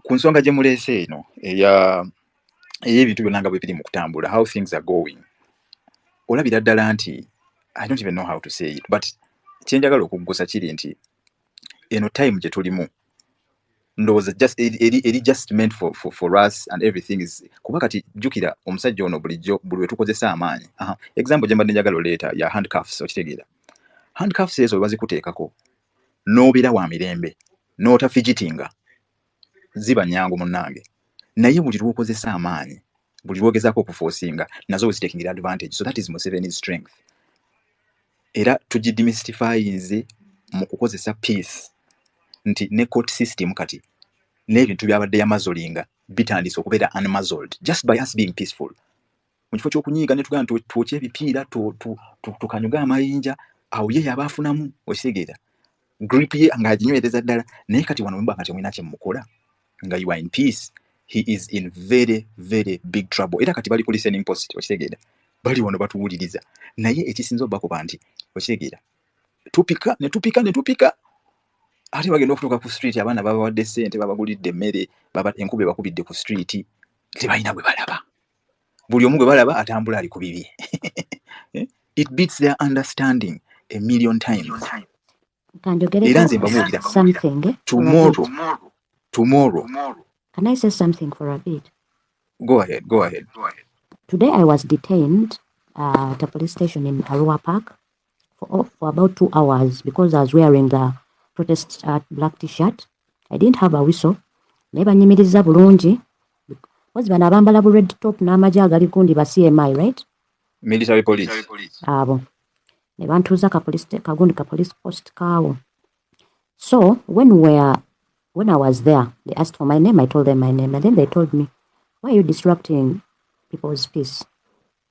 ku nsonga gye muleese eno ey'ebintu byonna nga bwe biri mu kutambula how things are going olabira ddala nti I don't even know how to say it but kyenjagala okuggusa kiri nti eno time gye tulimu ndowooza eri just meant for us and everything is kuba kati jjukira omusajja ono bulijjo buli we tukozesa amaanyi example gye mbadde njagala oleeta ya handcuffs okitegeera handcuffs ezo bazikuteekako n'obeera wa mirembe n'otafigitinga ziba nyangu munnange naye buli lw'okozesa amaanyi buli lw'ogezaako okuforcinga nazo zitaking advantage so that is Museveni's strength era tugidemystifyinze mu kukozesa peace nti ne court system kati n'ebintu byabadde yamazolinga bitandise okubeera unmuzzled just by us being peaceful mu kifo ky'okunyiiga ne tugamba twokye ebipiira tukanyuga amayinja awo ye yaba afunamu okitegeera grip ye ng'aginywereza ddala naye kati wano mba kati mwina kye mukola nga you are in peace he is in very very big trouble era kati bali ku listening post okitegeera bali wano batuwuliriza naye ekisinza obbakuba nti okitegeera tupika ate bagenda okutuuka ku street abaana babawadde ssente babagulidde emmere enkuba bakubidde ku street tebalina bwe balaba buli omu gwe balaba atambula ali ku bibye it beats their understanding a million times era nze mbabuulira tomorrow can I say something for a bit? Go ahead. Today I was detained at a police station in Arua Park for about 2 hours because I was wearing the protest black t-shirt. I didn't have a whistle. Neba nyimiriza bulungi. Was bana bambala bu red top n'amaje agali gundi ba CMI, right? Military police. Abo. Ne bantuza ka police post kawo. So when I was there, they asked for my name. I told them my name, and then they told me, "Why are you disrupting people's peace?"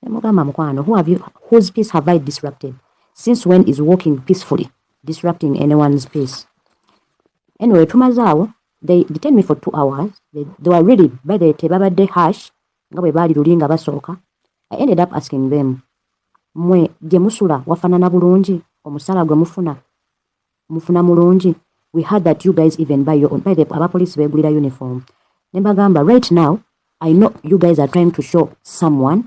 Whose peace have I disrupted? Since when is walking peacefully disrupting anyone's peace? Anyway, tumazawo, they detained me for 2 hours. They were really by the tebabadde hash nga bwe baali lulinga basooka. I ended up asking them, mwe gye musula wafanana bulungi omusala gwe mufuna mulungi. We heard that you guys even buy the police begulira uniform. Nembagamba, right now, I know you guys are trying to show someone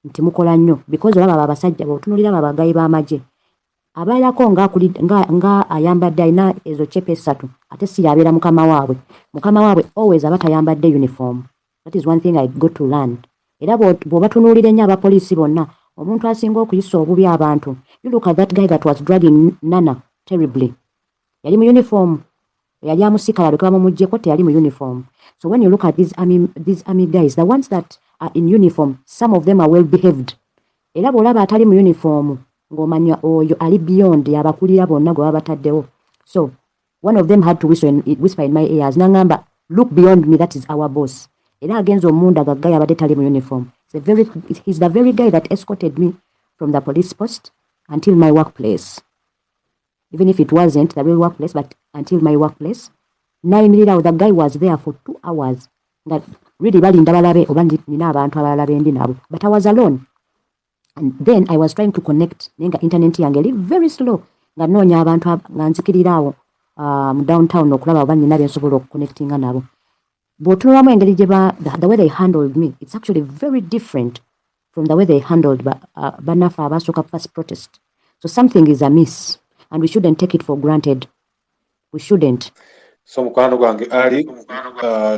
nti mukola nnyo because olaba abasajja b'otunulira babagayi b'amagye abaerako nga ayambadde alina ezo chepe esatu ate si yabeera mukama waabwe always aba tayambadde uniform. That is one thing I got to learn. Era bw'obatunuulira ennyo abapoliisi bonna omuntu asinga okuyisa obubi abantu, you look at that guy that was dragging Nana terribly. Yali mu uniform, yali amusika aleka bamumugyeko teyali mu uniform. So when you look at these army guys, the ones that are in uniform, some of them are well behaved. Era bw'olaba atali mu uniform ng'omanya oyo ali beyond yabakulira bonna gwe babataddewo. So one of them had to whisper in my ears, nangamba, look beyond me, that is our boss. Era agenza omunda guy abadde tali mu uniform. He's the very guy that escorted me from the police post until my workplace. Even if it wasn't the real workplace, but until my workplace. The guy was there for 2 hours. That really balinda balabe obandi nina abantu abalala bendi nabo. But I was alone. And then I was trying to connect. Nenga internet yange very slow. Nga nonya abantu nga nzikirirawo downtown okulaba obandi nina bensobola okuconnectinga nabo. Bw'otunulamu engeri gye the way they handled me, it's actually very different from the way they handled bannaffe abasooka first protest. So something is amiss. And we shouldn't take it for granted. We shouldn't. So mukwano gwange ali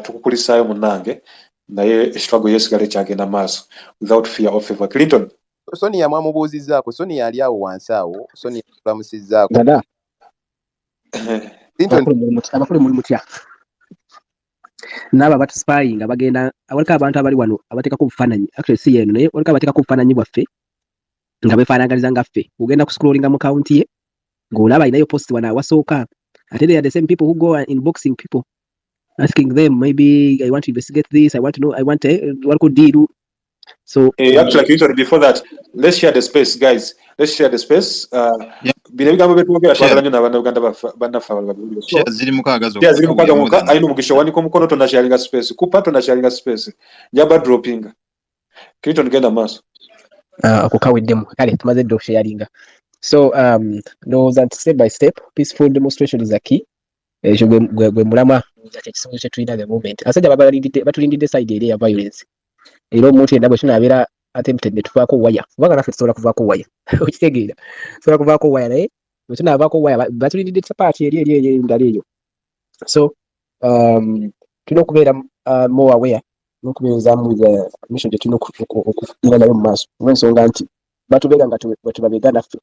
tukukulisaayo munnange naye ekitwago yesigale kyagenda maaso without fear of favor. Clinton. Sonia mwamubuuzizzaako. Sonia ali awo wansi awo. Sonia tulamusizzaako. Dada. abakulu muri mutya n'aba batu spying abagenda awaliko abantu abali wano abateekako obufaananyi actually si yeeno naye waliko abateekako obufaananyi bwaffe nga beefaanagaliza nga ffe ogenda ku scrollinga mu kaunti ye ng'olaba alinayo post wano awasooka ate they are the same people who go inboxing people asking them maybe I want to investigate this, I want to know, I want what could do. So actually before that, let's share the space, guys. Let's share the space. Ziri mukaga zo. Aino mugisha waniko mukono tona sharinga space. Kupa tona sharinga space. Jaba dropping. Clinton genda maso. Akukawiddemu kale tumaze ddo sharinga. So those and step by step peaceful demonstration is a key. Ekyo gwe mulama ekisomo kye tulina the moment. Asajja batulindidde side eri ya violence. Era omuntu yenna bwe tunaabeera attempted ne tuvaako waya. Kubanga naffe tusobola kuvaako waya. Okitegeera. Tusobola kuvaako waya naye bwe tunaavaako waya batulindidde paati eri endala eyo. So tulina okubeera more aware n'okubeerezaamu the mission gye tulina okugira nayo mu maaso. Olw'ensonga nti batubeera nga bwe tubabeega naffe.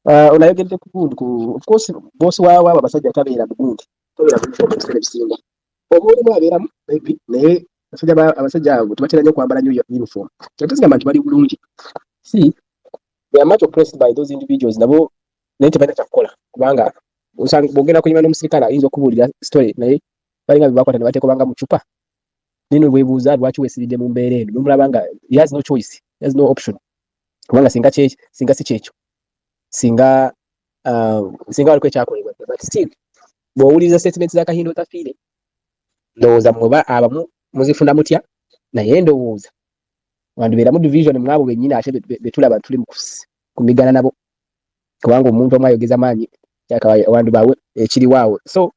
Onayogedde ku gundi of course bosi waabo abasajja tabeera mugundi tabeera mugundi ebisinga obulimu abeeramu maybe naye abasajja abo tebatera nnyo kwambala nnyo uniform tetuzigamba nti bali bulungi si they are much oppressed by those individuals nabo naye tebalina kyakukola kubanga bwogenda kunyuma n'omusirikale ayinza okubuulira story naye balinga bebakwata ne bateekobanga mu cupa nino bwebuuza lwaki weesiridde mu mbeera eno nomulaba nga he has no choice, he has no option kubanga singa si kyekyo singa waliko ekyakolebwa but still bw'owuliriza statements za Kahindo Tafiire ndowooza mwe abamu muzifuna mutya naye ndowooza wandibeeramu division mwabo bennyini ate betulaba tuli kumigana nabo kubanga omuntu omu ayogeza maanyi wandibaawe ekiriwaawo so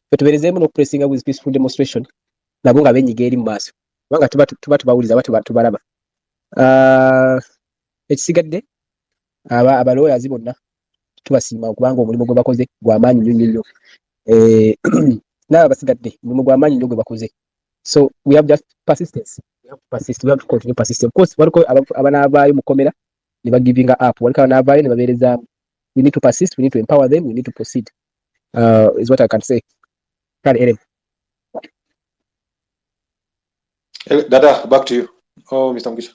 fetubeerezeemu n'okupressinga with peaceful demonstration nabo nga benyiga eri mu maaso kubanga tuba tubawuliza tubalaba ekisigadde abalawyers bonna tubasiima kubanga omulimu gwe bakoze gw'amaanyi nnyo n'abo basigadde omulimu gw'amaanyi nnyo gwe bakoze so we have just persistence, we have to continue persistence. Of course waliko abanaavaayo mu komera ne bagivinga up waliko abanaavaayo ne babeereza we need to persist, we need to empower them, we need to proceed is what I can say. Kale Ellen. Dada, back to you. Mr. Mugisha.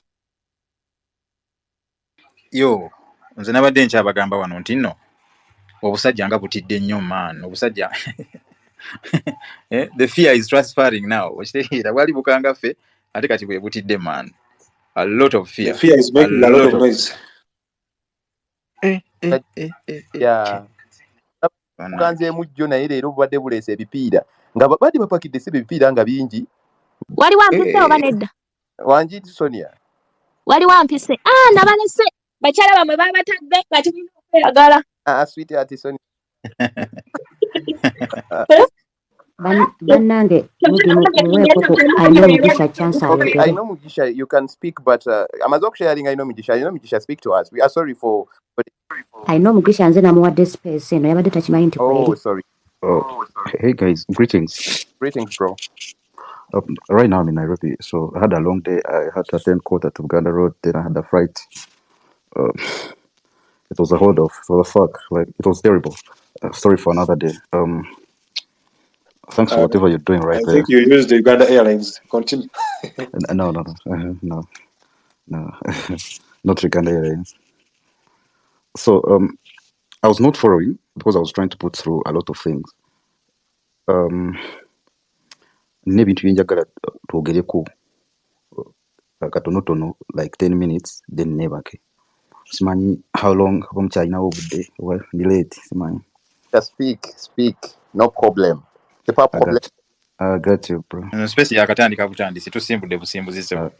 Yo nze nabadde nkyabagamba wano nti nno obusajja nga butidde nnyo man obusajja the fear is transferring now okitegeera bwali bukanga ffe ate kati bwe butidde man a lot of fear. The fear is making a lot of noise. Bukanzeemu jjo naye leero bubadde buleese ebipiira nga badde bapakidde si ebipiira nga bingi. Wali wampise oba nedda? Wanjiti Sonia. Wali wampise. Nabalese bakyala bamwe babatadde batulina okweyagala. Sweetheart Sonia. Bannange I know Mugisha chance okay, I know Mugisha you can speak but amaze okusharinga I know Mugisha speak to us. We are sorry for I know Mugisha nze namuwadde space eno yabadde takimanyi nti kweri. Oh sorry. Hey guys, greetings. Greetings bro. Right now I'm in Nairobi, so I had a long day. I had to attend court at Uganda Road, then I had a flight. It was a hold off. It was a fuck. Like it was terrible. Sorry for another day. Thanks for whatever you're doing right there. I think you used the Uganda Airlines. Continue. No. Not Uganda Airlines. So I was not following because I was trying to put through a lot of things. N'ebintu byenjagala twogereko katonotono like 10 minutes then nebake. Simanyi how long omukyalinawo obudde ndi late simanyi. Just speak no problem. The problem. I got you bro. Space yakatandika butandisi tusimbudde busimbuzise.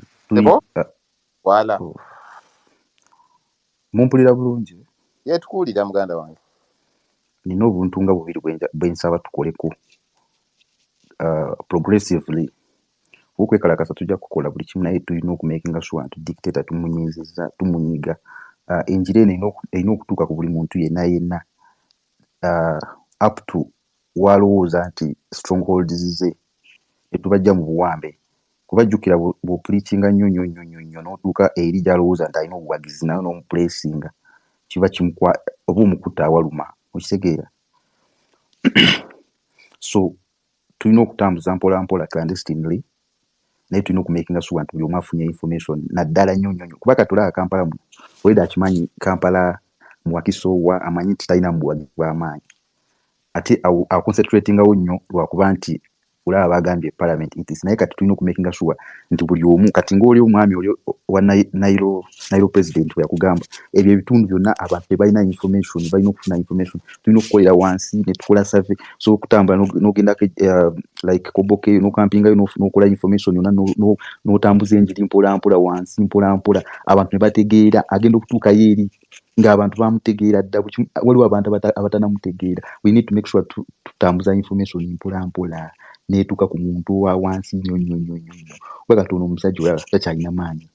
Wala. Mumpulira bulungi. Tukuwulira muganda wange. Nina obuntu nga bubiri bwe nsaba tukoleko progressively. Okwekalakasa tujja kukola buli kimu naye tulina okumakinga sure nti dictator tumunyiiziza tumunyiga enjira eno erina okutuuka ku buli muntu yenna up to walowooza nti strongholds ze etubajja mu buwambe kubajjukira bw'opuliikinga nnyo n'otuuka eri gy'alowooza nti alina obuwagizi nayo n'omupuleesinga kiba kimukwa oba omukutta awaluma okitegeera So tulina okutambuza mpola mpola clandestinely naye tulina okumakinga sure nti buli omu afunye information naddala nnyo nnyo nnyo kuba katulaba Kampala muno olida akimanyi Kampala muwakisoowa amanyi nti talina mubuwagi bw'amaanyi ate aconcentratingawo nnyo lwakuba nti olaba bagambye parliament itis naye kati tulina okumakinga sure nti buli omu kati ng'oli omwami oli wa Nairo president bwe yakugamba ebyo ebitundu byonna abantu tebalina information balina okufuna information tulina okukolera wansi ne tukola survey so okutambula n'ogenda like Koboke n'okampingayo n'okola information yonna n'otambuza enjiri mpola mpola wansi mpola mpola abantu ne bategeera agenda okutuukayo eri ng'abantu bamutegeera dda waliwo abantu abatanamutegeera we need to make sure tutambuza information mpola mpola neetuuka ku muntu wa wansi nnyo nnyo nnyo nnyo kuba kati ono omusajja olaba takyalina maanyi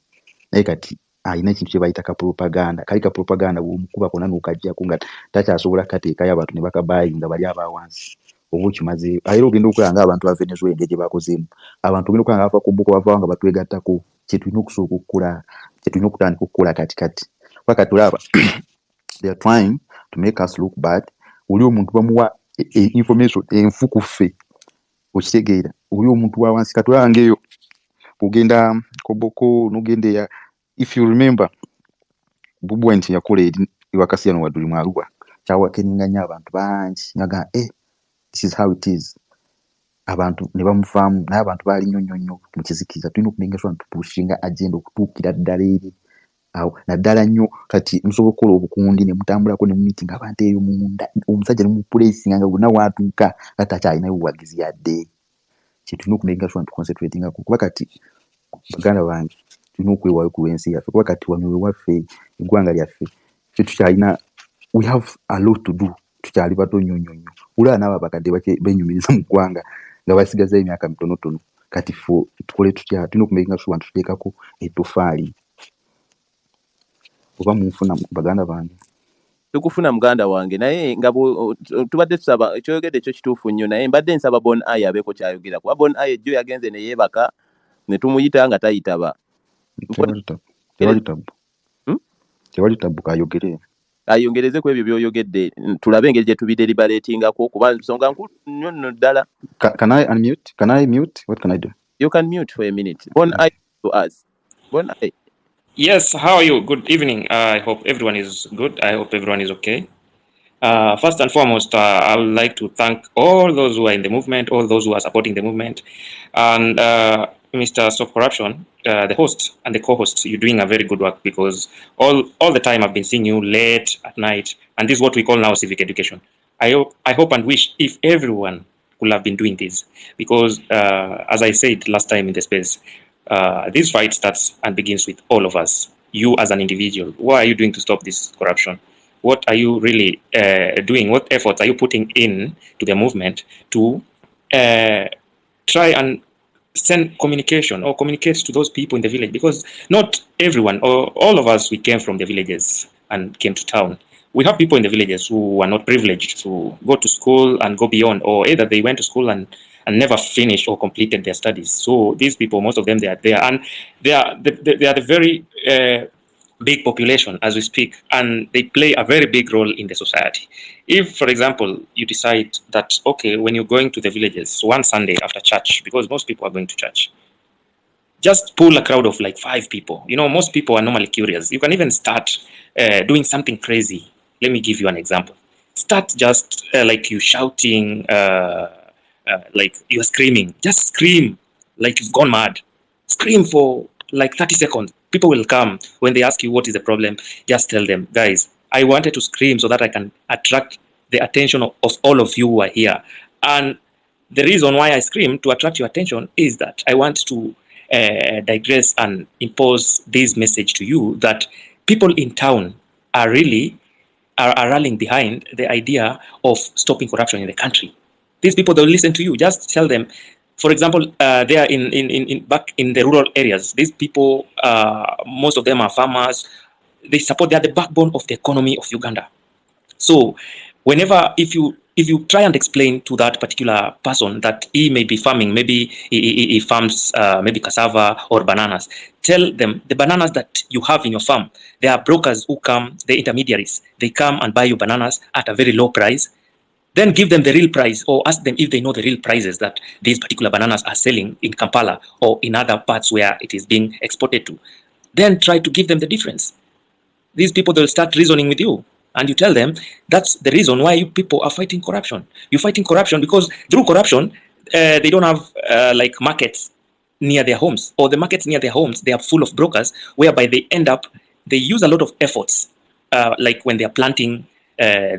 naye kati alina ekintu kye bayita kapropaganda kali kapropaganda bw'omukuba konna n'okaggyako nga takyasobola kateekayo abantu ne bakabaayinga bali aba wansi oba okimaze era ogenda okulaba ng'abantu ba Venezuela engeri gye bakozeemu abantu ogenda okulaba nga bava ku Boko bavaawo nga batwegattako kye tulina okusooka okukola kye tulina okutandika okukola kati kuba kati olaba they are trying to make us look bad oli omuntu bamuwa information enfu ku ffe okitegeera oli omuntu wa wansi kati olaba ng'eyo ogenda Koboko n'ogenda eya if you remember Bubu nti yakola eri Kasiyano Waduli mu Arua kyawakeninga nnyo abantu bangi naga this is how it is abantu ne bamufaamu naye abantu baali nnyo nnyo nnyo mu kizikiza tulina okumenga sure tupushinga agenda okutuukira ddala eri awo naddala nnyo kati musobola okukola obukundi ne mutambulako ne mu meeting abantu eyo munda omusajja ne mu place nga gonna waatuuka kati akyalina buwagizi yadde kye tulina okumenga sure tuconcentratinga kuba kati baganda bange tulina okwewaayo ku lw'ensi yaffe kuba kati wano wewaffe eggwanga lyaffe ffe tukyalina we have a lot to do tukyali bato nnyo nnyo nnyo olaba n'abo abakadde benyumiriza mu ggwanga nga basigaza emyaka mitonotono kati ffe tukole tutya tulina okumenga sure tuteekako ettofaali oba munfuna baganda bange tukufuna muganda wange naye nga tubadde tusaba ekyoyogedde ekyo kituufu nnyo naye mbadde nsaba Bon Aye abeeko kyayogera kuba Bon Aye ejjo yagenze ne yeebaka ne tumuyita nga tayitaba tewali tabu kayogere ayongereze ku ebyo by'oyogedde tulabe engeri gye tubideliberatingako kuba nsonga nkulu nnyo nno ddala. Can I unmute? Can I mute? What can I do? You can mute for a minute. Bon Aye to us. Bon Aye. Yes, how are you? Good evening. I hope everyone is good. I hope everyone is okay. First and foremost, I would like to thank all those who are in the movement, all those who are supporting the movement, and Mr. Stop Corruption, the host and the co-host. You're doing a very good work because all the time I've been seeing you late at night, and this is what we call now civic education. I hope and wish if everyone could have been doing this because, as I said last time in the space, this fight starts and begins with all of us. You as an individual, what are you doing to stop this corruption? What are you really doing? What efforts are you putting in to the movement to try and send communication or communicate to those people in the village? Because not everyone or all of us, we came from the villages and came to town. We have people in the villages who are not privileged to go to school and go beyond, or either they went to school and never finished or completed their studies. So these people, most of them, they are there, and they are the very big population as we speak, and they play a very big role in the society. If, for example, you decide that, okay, when you're going to the villages one Sunday after church, because most people are going to church, just pull a crowd of like 5 people. You know, most people are normally curious. You can even start doing something crazy. Let me give you an example. Start just like you shouting, like you're screaming. Just scream like you've gone mad. Scream for like 30 seconds. People will come. When they ask you what is the problem, just tell them, guys, I wanted to scream so that I can attract the attention of all of you who are here. And the reason why I scream to attract your attention is that I want to digress and impose this message to you that people in town are really are rallying behind the idea of stopping corruption in the country. These people, they'll listen to you. Just tell them. For example, they are in back in the rural areas. These people, most of them are farmers. They support. They are the backbone of the economy of Uganda. So, whenever if you try and explain to that particular person that he may be farming, maybe he farms maybe cassava or bananas, tell them the bananas that you have in your farm, there are brokers who come, the intermediaries. They come and buy your bananas at a very low price. Then give them the real price, or ask them if they know the real prices that these particular bananas are selling in Kampala or in other parts where it is being exported to. Then try to give them the difference. These people, they'll start reasoning with you. And you tell them, that's the reason why you people are fighting corruption. You're fighting corruption because through corruption, they don't have like markets near their homes, or the markets near their homes, they are full of brokers, whereby they use a lot of efforts, like when they are planting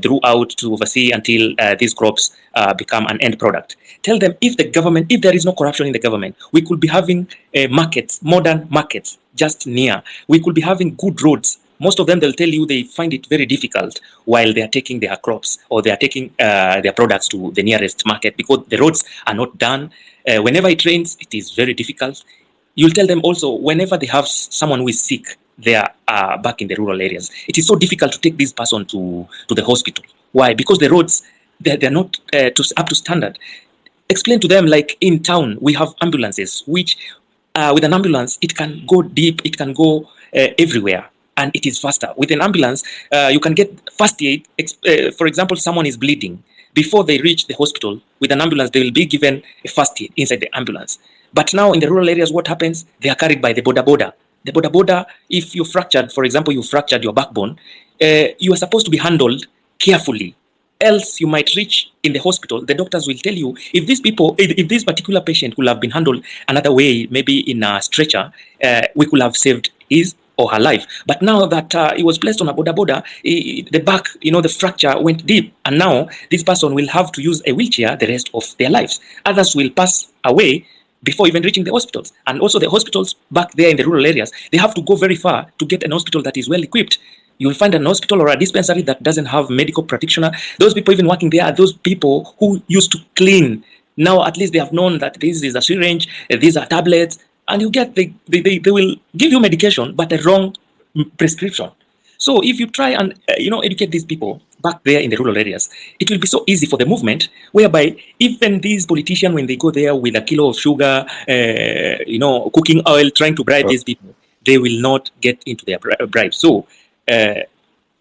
throughout to oversee until these crops become an end product. Tell them, if there is no corruption in the government, we could be having markets, modern markets just near. We could be having good roads. Most of them, they'll tell you they find it very difficult while they are taking their crops or they are taking their products to the nearest market because the roads are not done. Whenever it rains, it is very difficult. You'll tell them also, whenever they have someone who is sick, they are back in the rural areas, it is so difficult to take this person to the hospital. Why? Because the roads, they're not up to standard. Explain to them, like in town, we have ambulances, which with an ambulance, it can go deep, it can go everywhere, and it is faster. With an ambulance, you can get first aid. For example, someone is bleeding. Before they reach the hospital, with an ambulance, they will be given a first aid inside the ambulance. But now in the rural areas, what happens? They are carried by the boda. The boda, if you fractured, for example, you fractured your backbone, you are supposed to be handled carefully. Else you might reach in the hospital. The doctors will tell you, if this particular patient could have been handled another way, maybe in a stretcher, we could have saved his or her life. But now that it was placed on a boda, the back, the fracture went deep. And now this person will have to use a wheelchair the rest of their lives. Others will pass away before even reaching the hospitals. And also the hospitals back there in the rural areas, they have to go very far to get an hospital that is well equipped. You'll find an hospital or a dispensary that doesn't have medical practitioner. Those people even working there are those people who used to clean. Now at least they have known that this is a syringe, these are tablets, and you get they will give you medication, but a wrong prescription. So if you try and educate these people back there in the rural areas, it will be so easy for the movement, whereby even these politicians, when they go there with a kilo of sugar, cooking oil, trying to bribe these people, they will not get into their bribe. So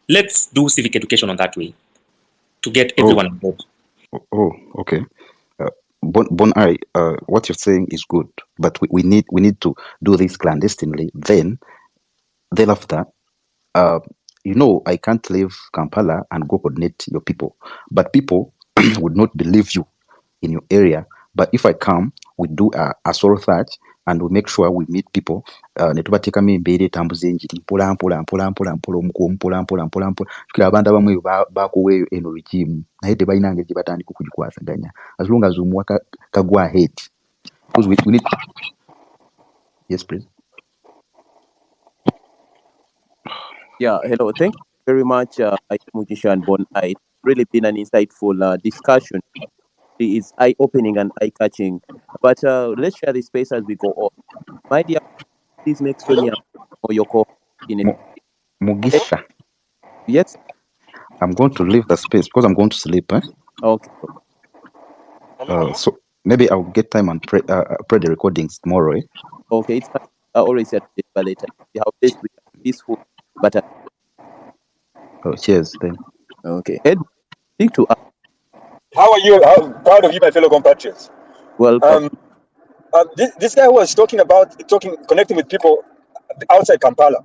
let's do civic education on that way to get everyone on board. Oh, okay. Bon Eye, what you're saying is good, but we need to do this clandestinely. Then thereafter, I can't leave Kampala and go coordinate your people, but people would not believe you in your area. But if I come, we do a soul search and we make sure we meet people. Netubateekamu embeera etambuza enjiri mpola tukira abantu abamwe bakuweeyo eno regime naye tebalina ngeri gye batandika okugikwasaganya as long as omuwa kagwa ahead because we need. Yes, please. Yeah, hello. Thank you very much, Mujisha and Bon. It's really been an insightful discussion. It's eye-opening and eye-catching. But let's share the space as we go on. My dear, please make Sonia or your call in it. Mugisha. Yes. I'm going to leave the space because I'm going to sleep. Okay. So maybe I'll get time and play the recordings tomorrow. Okay, it's always said by later. You have this peaceful, but. Oh, cheers. Then. Okay. Ed, speak to us. How are you? I'm proud of you, my fellow compatriots. Welcome. This guy was connecting with people outside Kampala.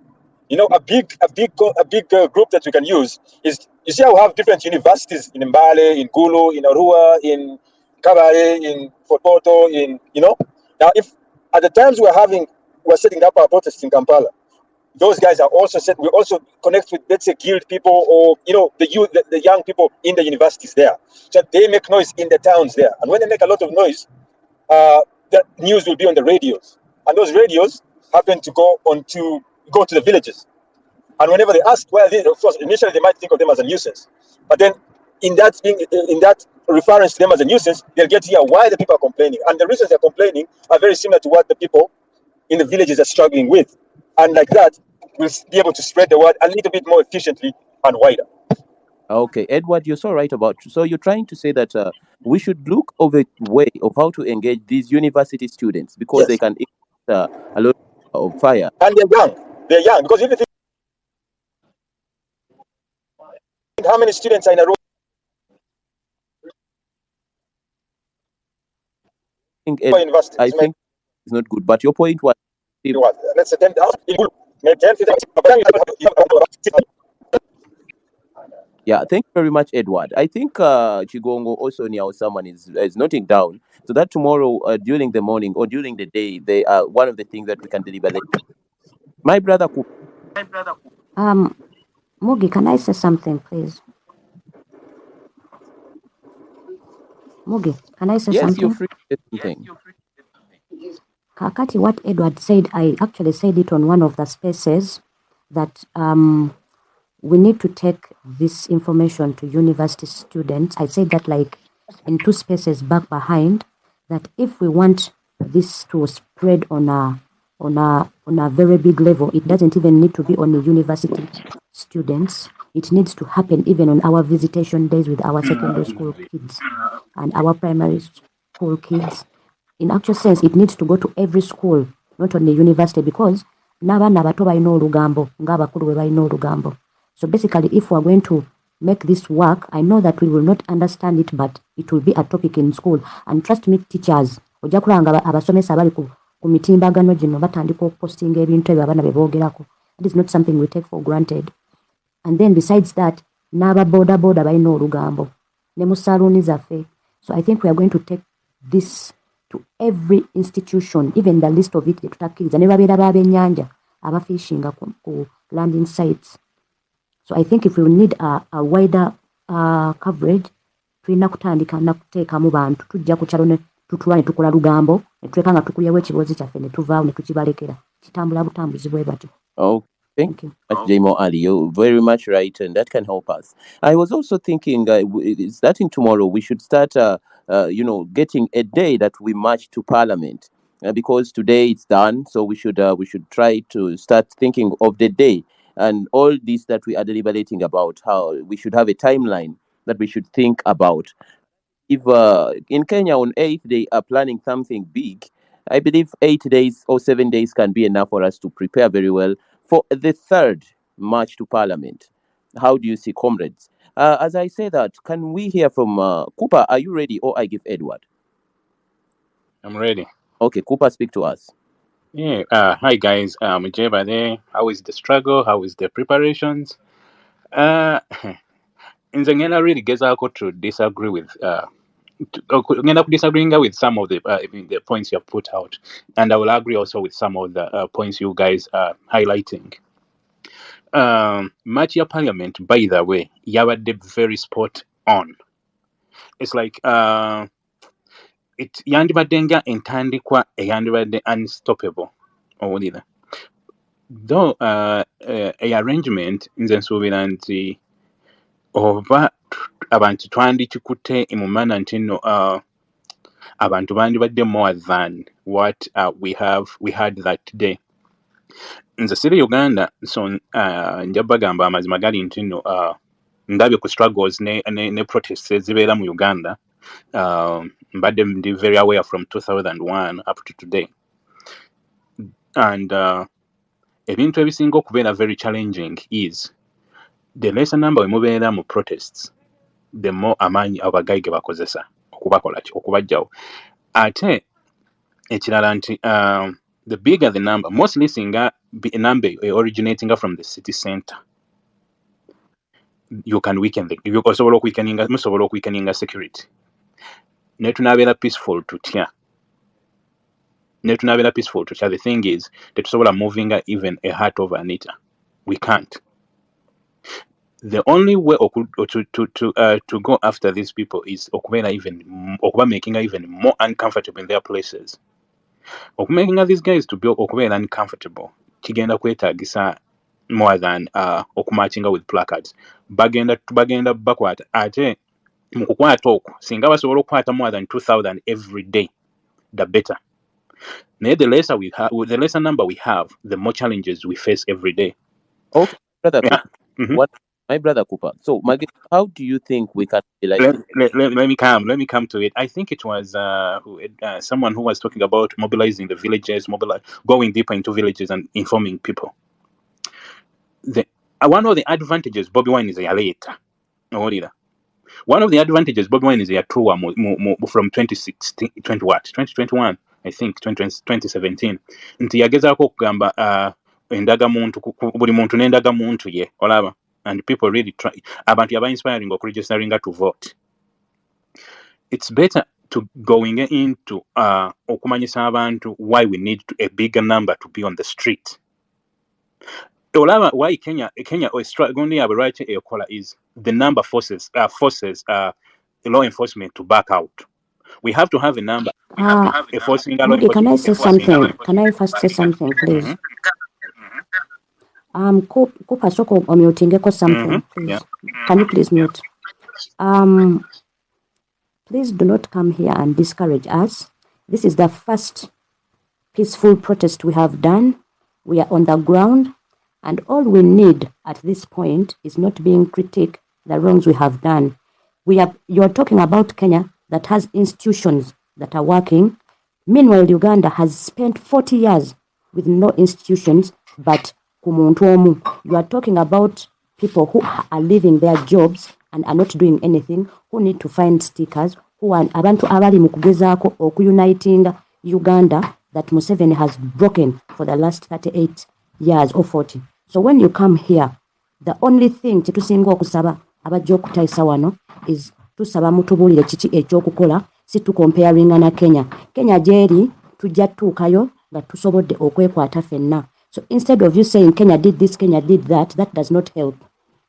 A big group that we can use is, you see how we have different universities in Mbale, in Gulu, in Arua, in Kabale, in Fort Porto, now if at the times we're setting up our protests in Kampala, those guys are also we also connect with, let's say, guild people or the youth, the young people in the universities there, so they make noise in the towns there. And when they make a lot of noise, the news will be on the radios, and those radios happen to go to the villages. And whenever they ask where they, of course, initially they might think of them as a nuisance, but then in that reference to them as a nuisance, they'll get to hear why the people are complaining, and the reasons they're complaining are very similar to what the people in the villages are struggling with. And like that, we'll be able to spread the word a little bit more efficiently and wider. Okay, Edward, you're so right about. So you're trying to say that we should look over a way of how to engage these university students because they can a lot of fire. And they're young because if you think how many students are in a row university. I think it's not good. But your point was, let's say 10,000 in group. Yeah, thank you very much, Edward. I think Chigongo also or someone is noting down so that tomorrow during the morning or during the day, they are one of the things that we can deliver. My brother. Mugi, can I say something, please? Mugi, can I say yes, something? You're free to say something. Kakati, what Edward said, I actually said it on one of the spaces that we need to take this information to university students. I said that like in 2 spaces back behind, that if we want this to spread on a very big level, it doesn't even need to be on the university students. It needs to happen even on our visitation days with our secondary school kids and our primary school kids. In actual sense, it needs to go to every school, not on the university, because n'abaana bato balina olugambo ng'abakulu bwe balina olugambo. So basically, if we're going to make this work, I know that we will not understand it, but it will be a topic in school. And trust me, teachers, ojja kulanga abasomesa abali ku mitimbagano gino batandika okupostinga ebintu ebyo abaana bye boogerako. It is not something we take for granted. And then besides that, n'aba boda balina olugambo ne mu salooni zaffe. So I think we are going to take this to every institution, even the list of it tutakkiriza ne babeera b'abennyanja abafishinga ku landing sites. So I think if we need a wider coverage, tulina kutandika na kuteekamu bantu tujja ku kyalo ne tutula ne tukola lugambo ne tuleka nga tukulyawo ekiboozi kyaffe ne tuvaawo ne tukibalekera kitambula butambuzi bwe batyo. Oh, thank you much, Jamo Ali. You're very much right, and that can help us. I was also thinking, starting tomorrow, we should start, getting a day that we march to Parliament, because today it's done. So we should try to start thinking of the day and all this that we are deliberating about. How we should have a timeline that we should think about. If in Kenya on 8th they are planning something big, I believe 8 days or 7 days can be enough for us to prepare very well for the 3rd march to Parliament. How do you see, comrades? As I say that, can we hear from Cooper? Are you ready, or I give Edward? I'm ready. Okay, Cooper, speak to us. Yeah. Hi guys. Jeba there. How is the struggle? How is the preparations? Nzengena really gets out to disagree with disagreeing with some of the points you have put out, and I will agree also with some of the points you guys are highlighting. March ya Parliament, by the way, yabadde very spot on. It's like it yandibadde nga entandikwa eyandibadde unstoppable owulira, though a arrangement nze nsuubira nti oba abantu twandikikutte mu manner nti nno abantu bandibadde more than what we had that day. Nze siri Uganda, so nja bagamba amazima gali nti nno ndabye ku struggles ne protests ezibeera mu Uganda. Mbadde ndi very aware from 2001 up to today, and ebintu ebisinga okubeera very challenging is the lesser number we mubeera mu protests, the more amaanyi abagayi ge bakozesa okubajjawo. Ate ekirala nti the bigger the number, mostly singa number originating from the city center, you can weaken musobola okweakeninga security. Netunabeera peaceful tutya. The thing is tetusobola moving even a heart over Anita. We can't. The only way to go after these people is okuba making even more uncomfortable in their places. Making these guys to be okubeera uncomfortable kigenda kwetaagisa more than okumatchinga with placards. Bagenda bakwata ate mu kukwata okwo singa basobola okukwata more than 2,000 every day, the better. The lesser number we have, the more challenges we face every day. Okay, brother. Yeah. Mm-hmm. My brother Cooper. So, how do you think we can let me come to it. I think it was someone who was talking about mobilizing the villages, going deeper into villages and informing people. One of the advantages Bobby Wine is a later. One of the advantages Bobi Wine is yatuwa from 2021 I think 2017 nti yagezaako okugamba endaga muntu buli muntu n'endaga muntu ye olaba, and people really try, abantu yaba inspiring okuregisteringa to vote. It's better to going into okumanyisa abantu why we need a bigger number to be on the street. Olaba why Kenya struggling right ekola is the number forces law enforcement to back out. We have to have a number. Enforcing law Moody, can I say enforcement. something? Can I first say something, please? Kupa soko omutingeko something, please. Yeah. Can you please mute? Please do not come here and discourage us. This is the first peaceful protest we have done. We are on the ground, and all we need at this point is not being critiqued the wrongs we have done. You are talking about Kenya that has institutions that are working. Meanwhile, Uganda has spent 40 years with no institutions but kumuntu omu. You are talking about people who are leaving their jobs and are not doing anything, who need to find stickers, who are abantu abali mu kugezaako okuniting Uganda that Museveni has broken for the last 38 years or 40. So when you come here, the only thing kyetusinga okusaba abajja okutayisa wano is tusaba mutubuulire kiki ekyokukola, si tukomparinga na Kenya. Kenya gyeri tujja tuukayo nga tusobodde okwekwata ffenna. So instead of you saying Kenya did this, Kenya did that, that does not help.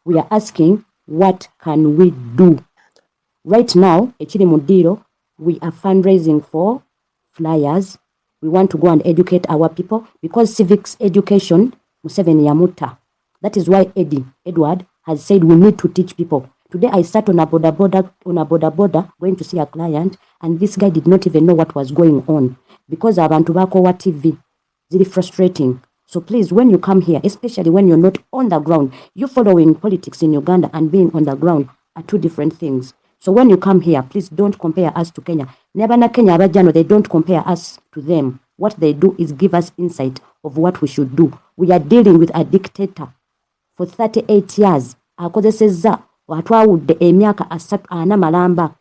We are asking, what can we do? Right now, ekiri mu ddiiro, we are fundraising for flyers. We want to go and educate our people because civics education, Museveni yamutta. That is why Edward has said we need to teach people. Today I sat on a border going to see a client, and this guy did not even know what was going on because abantu bakowa TV. Really frustrating. So please, when you come here, especially when you're not on the ground, you following politics in Uganda and being on the ground are two different things. So when you come here, please don't compare us to Kenya. Never na Kenya abajano, they don't compare us to them. What they do is give us insight of what we should do. We are dealing with a dictator for 38 years. Akozesezza watwawudde emyaka 3 malamba.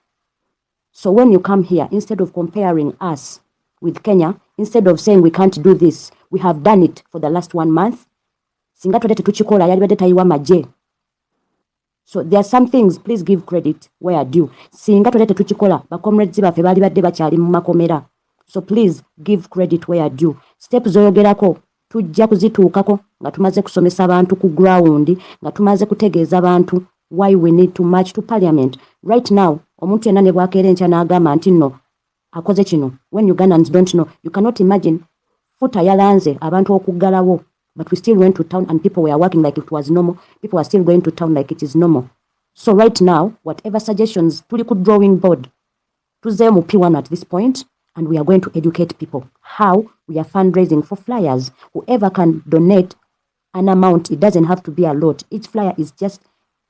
So when you come here, instead of comparing us with Kenya, instead of saying we can't do this, we have done it for the last 1 month. Singa twete tuchikola yali badde tayiwa maje. So there are some things, please give credit where due. Singa twete tuchikola ba comrades baffe bali badde bakyali mu makomera. So please give credit where due. Steps zoyogerako tujja kuzituukako nga tumaze kusomesa abantu ku ground, nga tumaze kutegeeza abantu why we need to march to parliament. Right now, omuntu yenna ne bwakeera enkya n'agamba nti nno akoze kino. When Ugandans don't know, you cannot imagine futa yalanze abantu okuggalawo. But we still went to town and people were working like it was normal. People are still going to town like it is normal. So right now, whatever suggestions, tuli ku drawing board, tuze mu P1 at this point, and we are going to educate people how we are fundraising for flyers. Whoever can donate an amount, it doesn't have to be a lot. Each flyer is just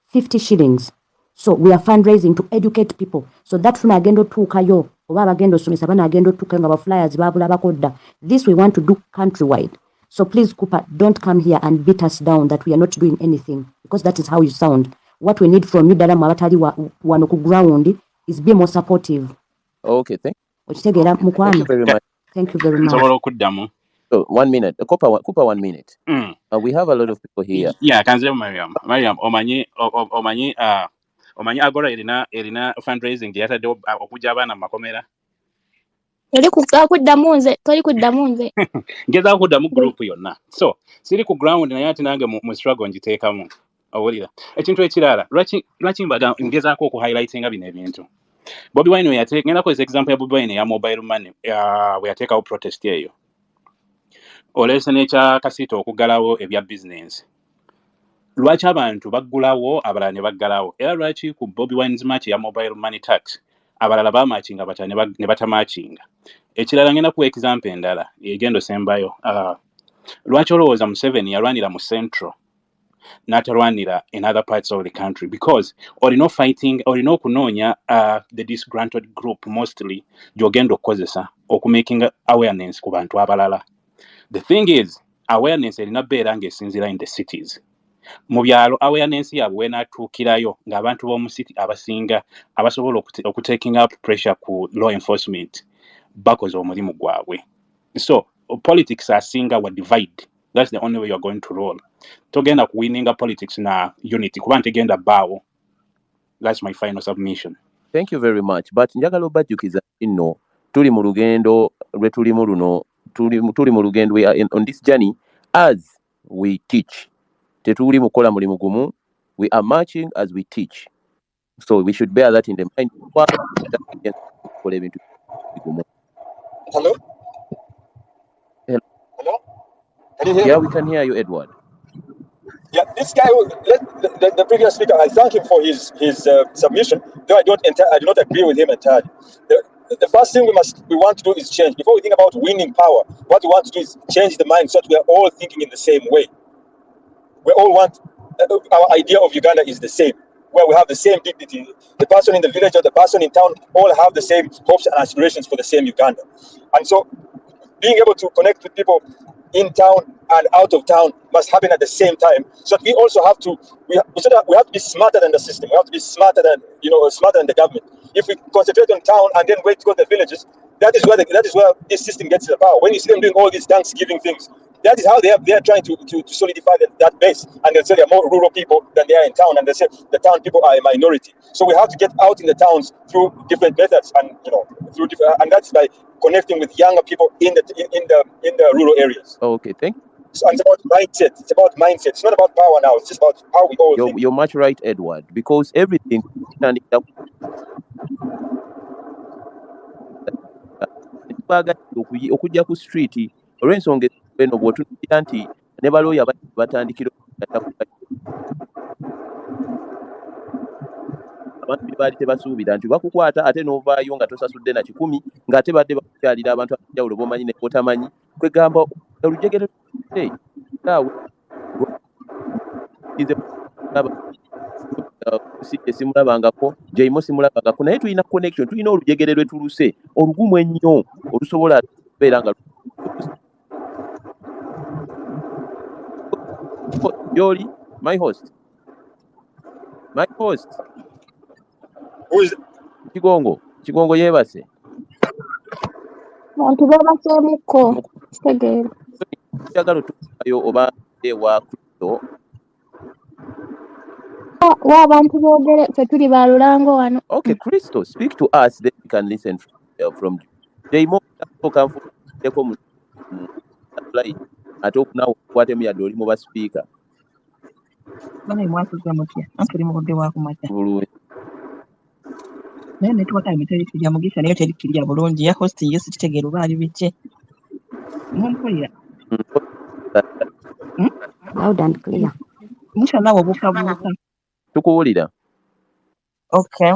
50 shillings. So we are fundraising to educate people. So that funa agendo tuukayo, oba bagendo somesa bana agendo tuukayo nga ba flyers babula bakodda. This we want to do countrywide. So please, Cooper, don't come here and beat us down that we are not doing anything, because that is how you sound. What we need from you, Dara Mabatali wano ku ground, is be more supportive. Okay, thank you very much. Thank you very much. So 1 minute. Cooper 1 minute. We have a lot of people here. Yeah, kanze Mariam, omanyi agora erina fundraising yatadde okujja abaana makomera. Toli kuddamu nze. Ngezaako kuddamu group yonna. So siri ku ground naye ate nange mu struggle ngiteekamu. Owulira ekintu ekirala lwaki mbaga ngezaako okuhighlightinga bino ebintu. Bobi Wine ngenda kukozesa example ya Bobi Wine ya mobile money bwe yateekawo protest eyo. Olese n'ekya Kasita okuggalawo ebya business. Lwaki abantu baggulawo abalala ne baggalawo? Era lwaki ku Bobi Wine's match ya mobile money tax abalala bamachinga batane ne batamachinga? Ekirala ngenda ku example endala egendo sembayo. Lwaki olowooza Museveni yalwanira mu Central n'atalwanira in other parts of the country? Because olina fighting, olina okunoonya the disgruntled group mostly gy'ogenda okukozesa okumaking awareness ku bantu abalala. The thing is, awareness erina beera ng'esinziira in the cities. mu byalo awareness yaabwe weenatuukirayo ng'abantu b'omu city abasinga abasobola okutaking up pressure ku law enforcement bakoze omulimu gwabwe. So politics asinga wa divide. That's the only way you're going to roll. Togenda ku winninga politics na unity kuba ntegenda bbaawo. That's my final submission. Thank you very much. But njagala obajjukiza nno tuli mu lugendo lwe tulimu luno tuli mu lugendo we are on this journey as we teach. Tetuli mukola mulimu gumu. We are marching as we teach. So we should bear that in the mind. Hello? Hello? Hello? Can you hear Yeah, me? we can hear you, Edward. Yeah, this guy, the previous speaker, I thank him for his submission, though I do not agree with him entirely. The first thing we want to do is change. Before we think about winning power, what we want to do is change the mind so that we are all thinking in the same way. We all want, our idea of Uganda is the same, where we have the same dignity. The person in the village or the person in town all have the same hopes and aspirations for the same Uganda. And so being able to connect with people in town and out of town must happen at the same time. So we also have to we have to be smarter than the system. We have to be smarter than the government. If we concentrate on town and then wait to go to the villages, that is where this system gets the power. When you see them doing all these Thanksgiving things, that is how they are trying to solidify that base. And they'll say they're more rural people than they are in town, and they say the town people are a minority. So we have to get out in the towns through different methods, and and that's by connecting with younger people in the rural areas. Okay, thank you. So it's about mindset. It's about mindset. It's not about power now. It's just about how we all think. You're much right, Edward, because everything okujja ku street olw'ensonga eno bw'otunuulira nti ne balooya batandikira abantu bye baali tebasuubira nti bakukwata ate n'ovaayo nga tosasudde na 10 ng'ate badde bakukyalira abantu ab'enjawulo b'omanyi ne botamanyi kwegamba olujegere simulabangako Jaimo simulabangako naye tulina connection, tulina olujegere lwe tuluse olugumu ennyo olusobola okubeera nga Yoli, my host. Who is Kigongo yeebase. Abantu babaseemukko kitegeera. Njagala otuukayo oba ewa Kristo. Abantu boogere ffe tuli ba Lulango wano. Okay, Kristo, speak to us, then we can listen from Jaimo. Ate okunawo kwatemu yadde oli mu basipiika. Bana mwasiza mutya antuli mu budde bwa kumakya. Naye netwaka emiteri kirya mugisha naye teri kirya bulungi ya host yesu kitegeero baali biche. Mumpulira. Loud and clear. Musha nawo bukabuka. Tukuwulira. Okay.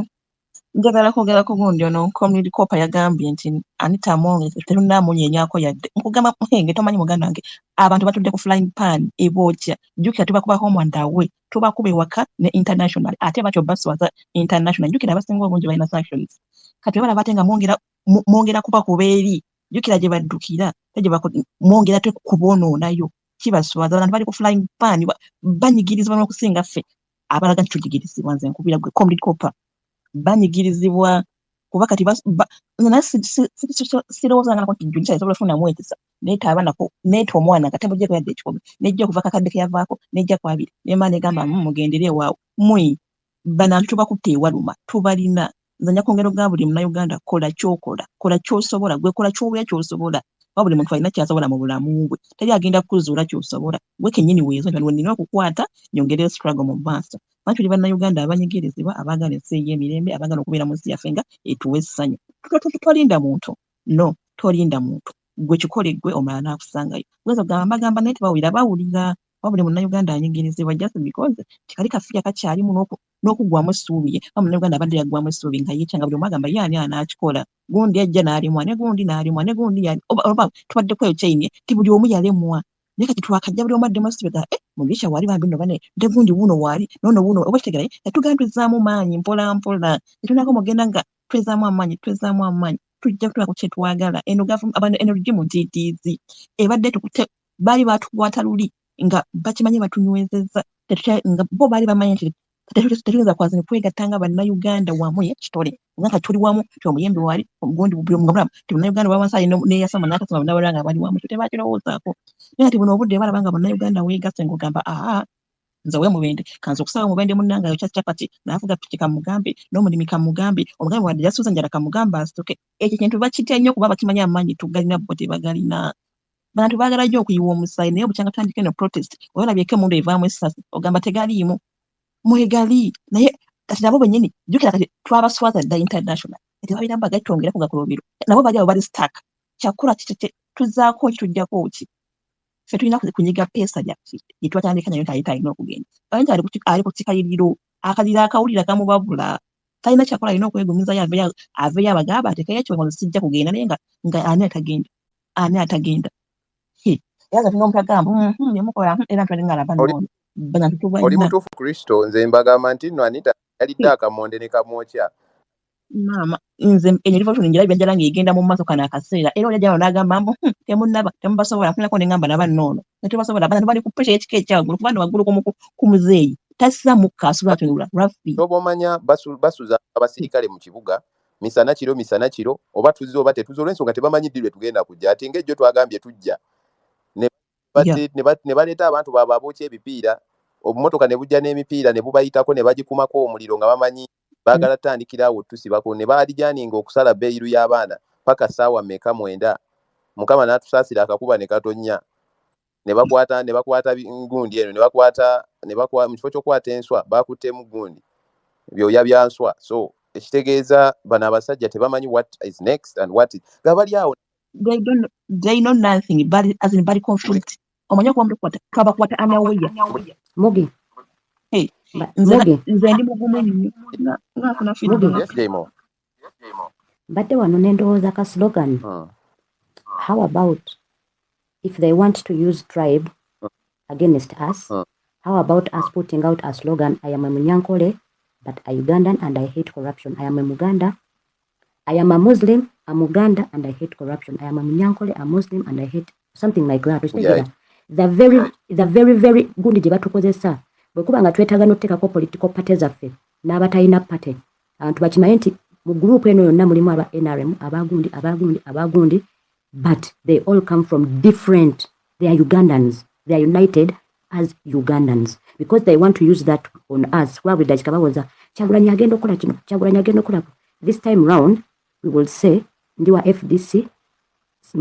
Njagala kwogera ku gundi ono community kopa yagambye nti Anita Amonge terunaamunyenyaako yadde. Nkugamba muhenge tomanyi muganda wange abantu batudde ku flying pan ebojja jjukira tubakubako omwandawe tubakube waka ne international ate bakyo baswaza international jjukira abasinga obungi balina sanctions kati bala batenga mwongera kuba kubeeri jjukira gye baddukira tegye mwongera tekubonoonayo kibaswaza abantu bali ku flying pan banyigirizibwa n'okusinga ffe abalaga nti tujigirizibwa nze nkubira gwe community kopa banyigirizibwa kuba kati sirowooza nga nti jjukira esobola ofuna mwekisa neeta abanako neeta omwana nga temujjeko yadde ekikobe nejja okuva kakadde ke yavaako nejja ku abiri nemba negamba mugendere ewaawo mwi banantu tubakutte ewaluma tubalina nzanya kwongera ga buli munnayuganda kola kyokola kola kyosobola gwe kola kyowulira kyosobola wa buli muntu alina kyasobola mu bulamu bwe teri agenda kuzuula kyosobola gwe kennyini weezo nti nina okukwata nyongere struggle mu maaso bantu li bannayuganda abanyigirizibwa abaagala ensi y'emirembe abaagala okubeera mu nsi yaffe nga etuwa essanyu tolinda muntu no tolinda muntu gwe kikole gwe omala n'akusangayo gwezo gamba naye tebawulira bawulira wa buli munnayuganda anyigirizibwa just because tikali kafiya kakyalimu n'okugwamu essuubi ye wa munnayuganda abadde yaggwamu essuubi nga yeekyanga buli omwagamba ye ani anaakikola gundi ajja n'alimwa ne gundi n'alimwa ne gundi oba tubaddeko eyo kyainie ti buli omu yalemwa naye kati twakajja buli omu addemu essuubi ga mugisha wali bambi nno bane nte gundi wuno waali nono wuno oba kitegeraye yatugamba tuzzaamu maanyi mpola mpola etunako mugenda nga twezzaamu amaanyi tujja kutulako kyetwagala eno rigimu ntiitiizi ebadde tukute baali batukwata luli nga bakimanyi batunywezezza nga bo bali bamanyi nti tetuweza kwazanya kwegattanga bannayuganda wamu kitole nga tuli wamu omuyembe wali omugundi buli omugabulamu ti bannayuganda bawansaali neyasama n'akasoma banabalanga bali wamu ekyo tebakirowoozaako naye ati buno obudde balabanga bannayuganda weegasse ng'ogamba nze wemubende kanza okusaba mubende munnanga yo kyapati naavuga piki kamugambe n'omulimi kamugambe omugambe wadde yasuuza njala kamugambe asitoke ekyo kintu bakitya nnyo kuba bakimanyi amaanyi tugalina bo tebagalina bantu baagala nnyo okuyiwa omusaayi naye obukyanga tutandika eno protest olabyeko emundu evaamu essasi ogamba tegaliimu mwegali naye kati nabo bennyini jjukira kati twabaswaza dda international kati babira mbaga twongera ku gakulobiro nabo bali abo bali stack kyakula tuzaako ki tujjako ki ffe tulina kunyiga peesa gyaffe gye twatandika nayo tayita alina okugenda ayinza ali ku kikaliriro akaliro akawulira kamubabula talina kyakola alina okwegumizayo aveyo abagamba atekeyo ekyo sijja kugenda naye nga ani atagenda yaza tulina omuntu agamba nemukola era ntwalinga alaba noono oli mutuufu Kristo nze mbagamba nti no Anita yalidde akamonde ne kamwokya maama nze enerivotion njala byanjala ng'egenda mu maaso kana akaseera era olya jalo n'agamba temunnaba temubasobola nfunako ne ngamba naba noono netubasobola bantu bali ku pressure y'ekika ekyagulu kuba waggulu ku muzeeyi tassa mukka asula atunula rafi oba omanya basuza abasirikale mu kibuga misana kiro oba tuzze oba tetuze olw'ensonga tebamanyi ddi lwe tugenda kujja ate ng'ejjo twagambye tujja ne baleeta abantu baabwe abookya ebipiira obumotoka ne bujja n'emipiira ne bubayitako ne bagikumako omuliro nga bamanyi baagala tutandikira awo tusibako ne baalijaninga okusala bbeeyiru y'abaana paka ssaawa mmeka 9 mukama n'atusaasira akakuba ne katonnya ne bakwata gundi eno ne bakwata mu kifo ky'okwata enswa baakuttemu gundi byoya bya nswa so ekitegeeza bano abasajja tebamanyi what is next and what is gabali awo they know nothing but as in body conflict omanyi okubamutukwata twabakwata anaweya Mugi nze ndi mugumu nnyo naafuna feedback badde wano n'endowooza ka slogan how about if they want to use tribe against us how about us putting out a slogan I am a Munyankole but a Ugandan and I hate corruption. I am a Muganda. I am a Muslim, a Muganda, and I hate corruption. I am a Munyankole, a Muslim, and I hate something like that. The very gundi gye batukozesa bwekuba nga twetaaga n'okuteekako political party zaffe n'abatalina party abantu bakimanyi nti mu group eno yonna mulimu aba NRM abagundi but they all come from different, they are Ugandans, they are united as Ugandans because they want to use that on us. Wabudde kikabawoza Kyagulanyi agenda okukola kino, Kyagulanyi agenda okukola. This time round we will say ndi wa FDC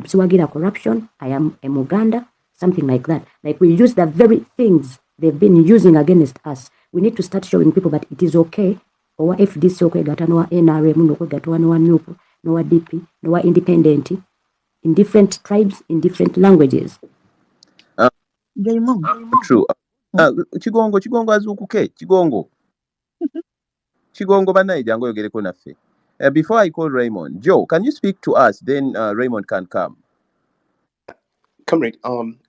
siwagira corruption, I am a Muganda, something like that. Like we use the very things they've been using against us. We need to start showing people that it is okay. Owa FDC okwegata nowa NRM nokwegata nowa NUP nowa DP nowa independent in different tribes in different languages. True. Kigongo azuukuke Kigongo banaye jangu yogereko naffe. Before I call Raymond, Joe, can you speak to us? Then Raymond can come. Comrade,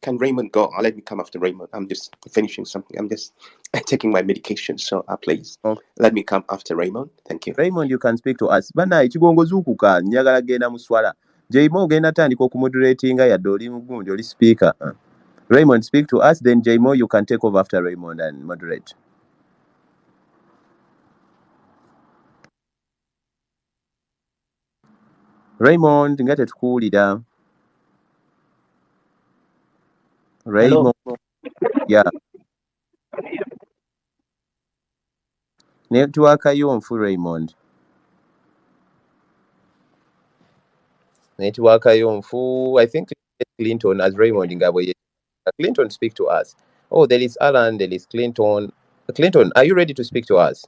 can Raymond go? Let me come after Raymond. I'm just finishing something. I'm just taking my medication, so please let me come after Raymond. Thank you. Raymond, you can speak to us. Banaye Kigongo zuukuka njagala genda muswala. Jaymo ogenda tandika okumoderatinga yadde oli mugundi oli speaker. Raymond, speak to us, then Jaymo, you can take over after Raymond and moderate. Raymond, nga tetukuwulira. Raymond. Hello. Yeah. Network ayonfu Raymond. Network ayonfu. I think Clinton as Raymond Ngabo. Clinton, speak to us. Oh, there is Alan, there is Clinton. Clinton, are you ready to speak to us?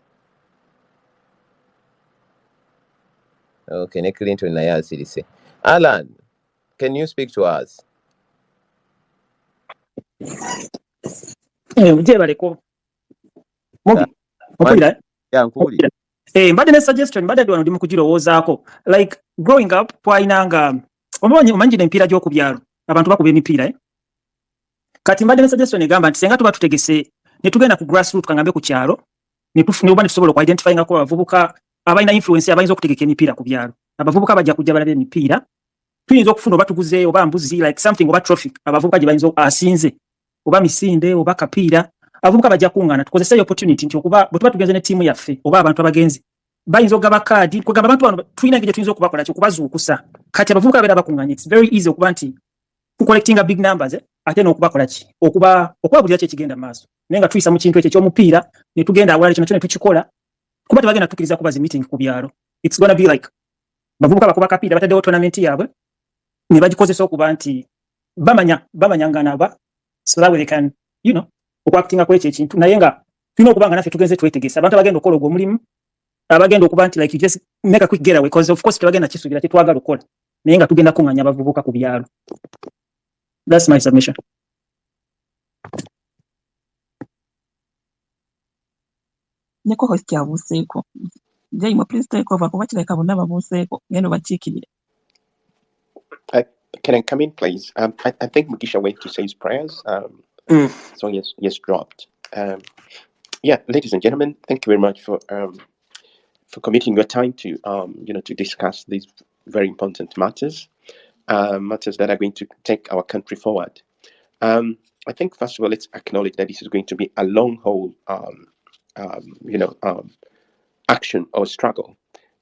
Okay, ne Clinton na yasirise. Alan, can you speak to us? Mbadde ne suggestion mbadde wano ndi mu kugirowoozaako like growing up twalinanga omanyi n'emipiira gy'oku byalo abantu bakuba emipiira kati mbadde ne suggestion egamba nti senga tuba tutegese ne tugenda ku grassroot kangambe ku kyalo ne oba ne tusobola okuidentifyinga ko abavubuka abalina influence abayinza okutegeka emipiira ku byalo abavubuka bajja kujja balaba emipiira tuyinza okufuna oba tuguzeeyo oba mbuzi like something oba trophy abavubuka gye bayinza asinze oba misinde oba kapiira abavubuka bajja kuŋŋaana tukozesa opportunity nti okuba bwe tuba tugenze ne ttiimu yaffe oba abantu abagenzi bayinza okugaba kaadi kugamba abantu bano tulina engeri gye tuyinza okubakola okubazuukusa kati abavubuka babeera bakuŋŋaanye it's very easy okuba nti tucollectinga big numbers ate n'okubakola ki okubabulira ki ekigenda mu maaso naye nga tuyisa mu kintu ekyo eky'omupiira ne tugenda awalala kino ne tukikola kuba tebagenda tukkiriza kubazi meeting ku byalo it's gonna be like bavubuka bakuba kapiira bataddewo tournament yaabwe ne bagikozesa okuba nti bamanya nga naba so that way they can okwactinga kwekyo ekintu naye nga tulina okuba nga naffe tugenze twetegesa abantu abagenda okukola ogwo omulimu abagenda okuba nti like you just make a quick getaway because of course tebagenda kisuubira tetwagala okukola naye nga tugenda kuŋŋanya abavubuka ku byalo. That's my submission. Neko host yabuseeko Jaimo, please take over kuba kireka bonna babuseeko ngendo bakiikirire. Can I come in, please? I think Mugisha went to say his prayers. So yes, dropped. Yeah, ladies and gentlemen, thank you very much for committing your time to to discuss these very important matters, matters that are going to take our country forward. I think first of all, let's acknowledge that this is going to be a long haul, action or struggle,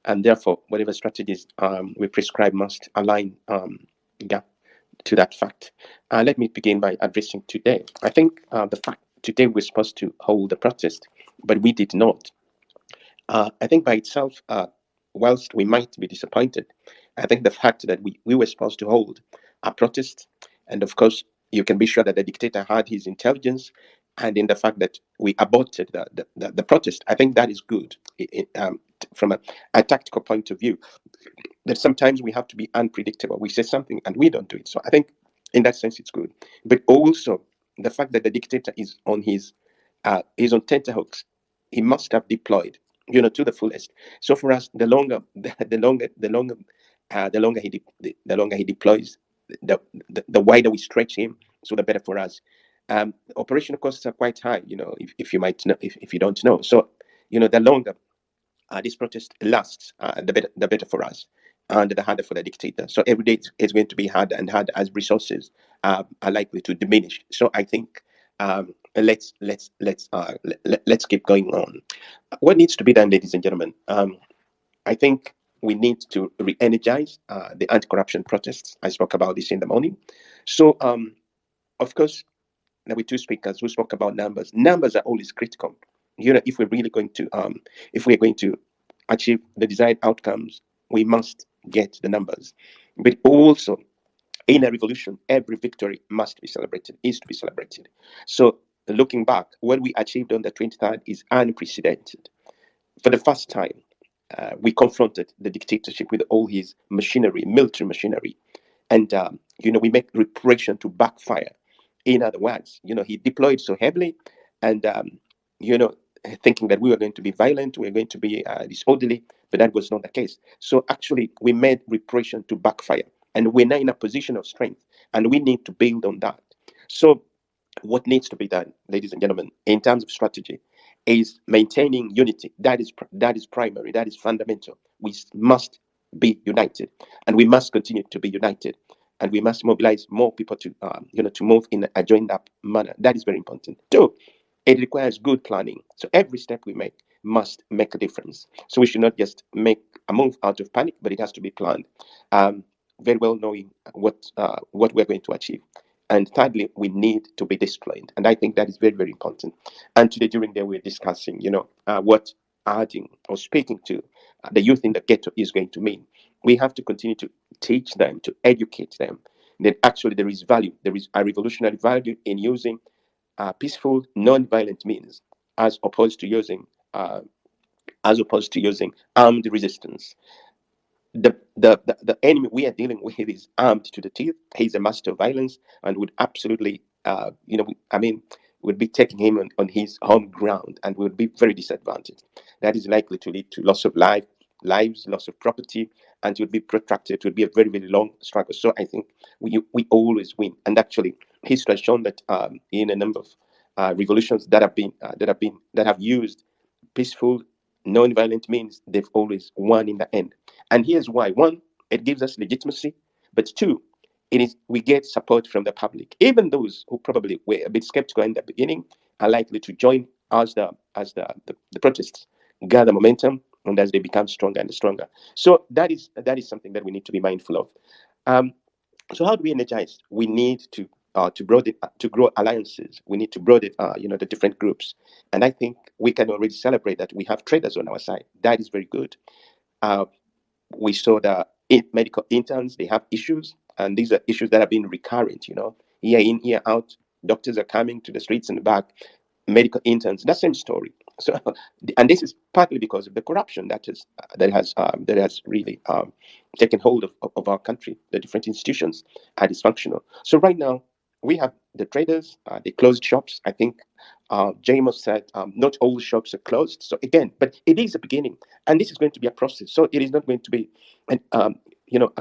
and therefore, whatever strategies we prescribe must align to that fact. Let me begin by addressing today. I think the fact today we're supposed to hold a protest, but we did not. I think by itself, whilst we might be disappointed, I think the fact that we were supposed to hold a protest, and of course, you can be sure that the dictator had his intelligence, and in the fact that we aborted the protest, I think that is good from a tactical point of view. That sometimes we have to be unpredictable. We say something and we don't do it. So I think in that sense it's good. But also the fact that the dictator is on his on tenterhooks, he must have deployed, to the fullest. So for us, the longer he deploys, the wider we stretch him, so the better for us. Operational costs are quite high, if you might know, if you don't know. So the longer this protest lasts, the better for us, and the harder for the dictator. So every day it's going to be harder and harder as resources are likely to diminish. So I think let's keep going on. What needs to be done, ladies and gentlemen? I think we need to re-energize the anti-corruption protests. I spoke about this in the morning. So of course, there were two speakers who spoke about numbers. Numbers are always critical. If we're really going to, if we're going to achieve the desired outcomes, we must get the numbers. But also, in a revolution, every victory must be celebrated, is to be celebrated. So, looking back, what we achieved on the 23rd is unprecedented. For the first time, we confronted the dictatorship with all his machinery, military machinery, and we make reparation to backfire. In other words, he deployed so heavily, and thinking that we were going to be violent, we were going to be disorderly, but that was not the case. So actually, we made repression to backfire, and we're now in a position of strength, and we need to build on that. So what needs to be done, ladies and gentlemen, in terms of strategy, is maintaining unity. That is primary, that is fundamental. We must be united, and we must continue to be united, and we must mobilize more people to to move in a joined up manner. That is very important. Two, it requires good planning. So every step we make must make a difference. So we should not just make a move out of panic, but it has to be planned, very well knowing what we're going to achieve. And thirdly, we need to be disciplined. And I think that is very, very important. And today during the day, we're discussing, what adding or speaking to the youth in the ghetto is going to mean. We have to continue to teach them, to educate them that actually there is value. There is a revolutionary value in using peaceful, non-violent means, as opposed to using armed resistance. The enemy we are dealing with is armed to the teeth. He's a master of violence, and would absolutely, would be taking him on his home ground, and would be very disadvantaged. That is likely to lead to loss of lives, loss of property, and it would be protracted. It would be a very, very long struggle. So I think we always win. And actually, history has shown that in a number of revolutions that have used peaceful, non-violent means, they've always won in the end. And here's why: one, it gives us legitimacy, but two, we get support from the public. Even those who probably were a bit skeptical in the beginning, are likely to join as the protests gather momentum and as they become stronger and stronger. So that is something that we need to be mindful of. So how do we energize? We need to broaden, to grow alliances. We need to broaden, the different groups. And I think we can already celebrate that we have traders on our side. That is very good. We saw the medical interns, they have issues, and these are issues that have been recurrent, year in, year out. Doctors are coming to the streets and back. Medical interns, that same story. So, and this is partly because of the corruption that has really taken hold of our country. The different institutions are dysfunctional. So right now we have the traders, they closed shops. I think James said not all shops are closed. So again, but it is a beginning, and this is going to be a process. So it is not going to be a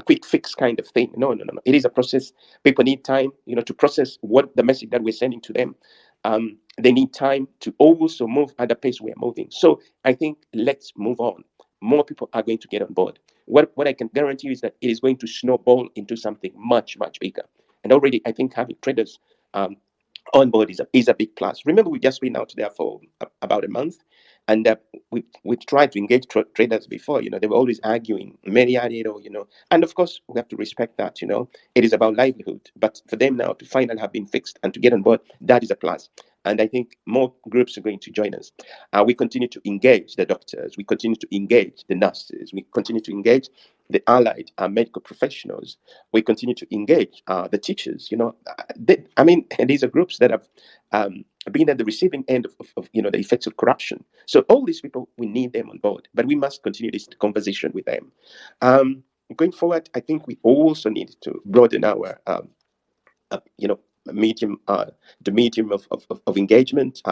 quick fix kind of thing. No. It is a process. People need time, to process what the message that we're sending to them. They need time to also move at the pace we are moving. So I think let's move on. More people are going to get on board. What I can guarantee you is that it is going to snowball into something much, much bigger. And already, I think having traders on board is a big plus. Remember, we just been out there for about a month, and we tried to engage traders before. They were always arguing, and of course we have to respect that. It is about livelihood. But for them now to finally have been fixed and to get on board, that is a plus. And I think more groups are going to join us. We continue to engage the doctors. We continue to engage the nurses. We continue to engage the allied medical professionals. We continue to engage the teachers. These are groups that have been at the receiving end of the effects of corruption. So all these people, we need them on board, but we must continue this conversation with them. Going forward, I think we also need to broaden our medium, the medium of engagement.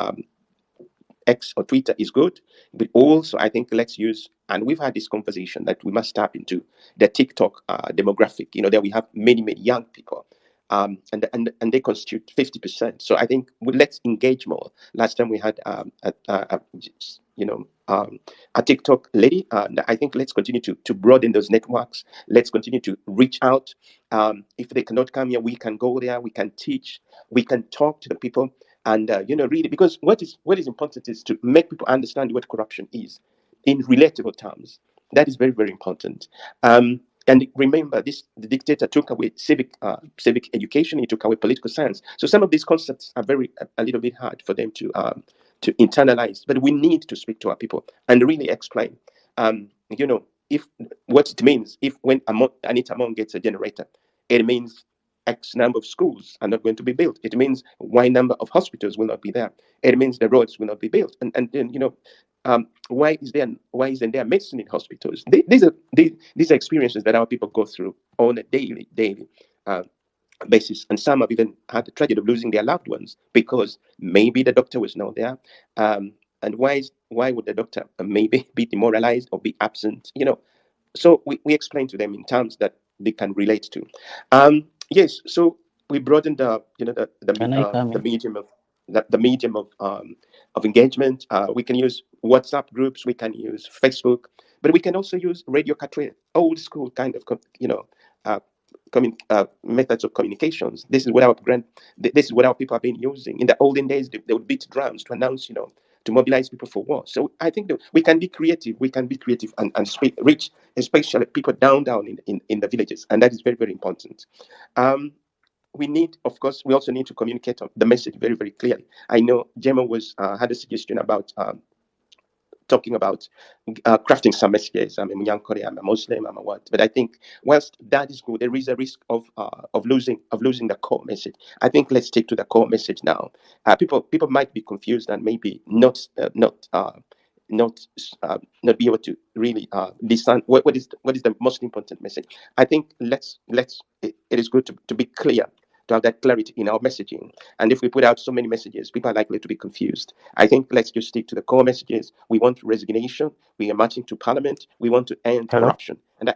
X or Twitter is good, but also I think let's use, and we've had this conversation that we must tap into the TikTok demographic. There we have many young people, and they constitute 50%. So I think let's engage more. Last time we had a TikTok lady. I think let's continue to broaden those networks. Let's continue to reach out. If they cannot come here, we can go there. We can teach. We can talk to the people. And really, because what is important is to make people understand what corruption is in relatable terms. That is very, very important. And remember, the dictator took away civic education. He took away political science. So some of these concepts are a little bit hard for them to internalize. But we need to speak to our people and really explain. If what it means, if when Anita Among gets a generator, it means X number of schools are not going to be built. It means Y number of hospitals will not be there. It means the roads will not be built. And then why isn't there medicine in hospitals? These are experiences that our people go through on a daily basis, and some have even had the tragedy of losing their loved ones because maybe the doctor was not there. And why would the doctor maybe be demoralized or be absent? So we explain to them in terms that they can relate to. Yes, so we broadened the medium of engagement. We can use WhatsApp groups, we can use Facebook, but we can also use Radio Katwe, old school kind of methods of communications. This is what our people have been using. In the olden days, they would beat drums to announce, to mobilize people for war. So I think that we can be creative. We can be creative and reach, especially people down in the villages, and that is very, very important. We also need to communicate the message very, very clearly. I know Gemma had a suggestion about talking about crafting some messages. I'm a Munyankore, I'm a Muslim, I'm a what. But I think whilst that is good, there is a risk of losing the core message. I think let's stick to the core message now. People might be confused and maybe not be able to really discern what is the most important message. I think it is good to be clear, to have that clarity in our messaging. And if we put out so many messages, people are likely to be confused. I think let's just stick to the core messages. We want resignation. We are marching to parliament. We want to end corruption. And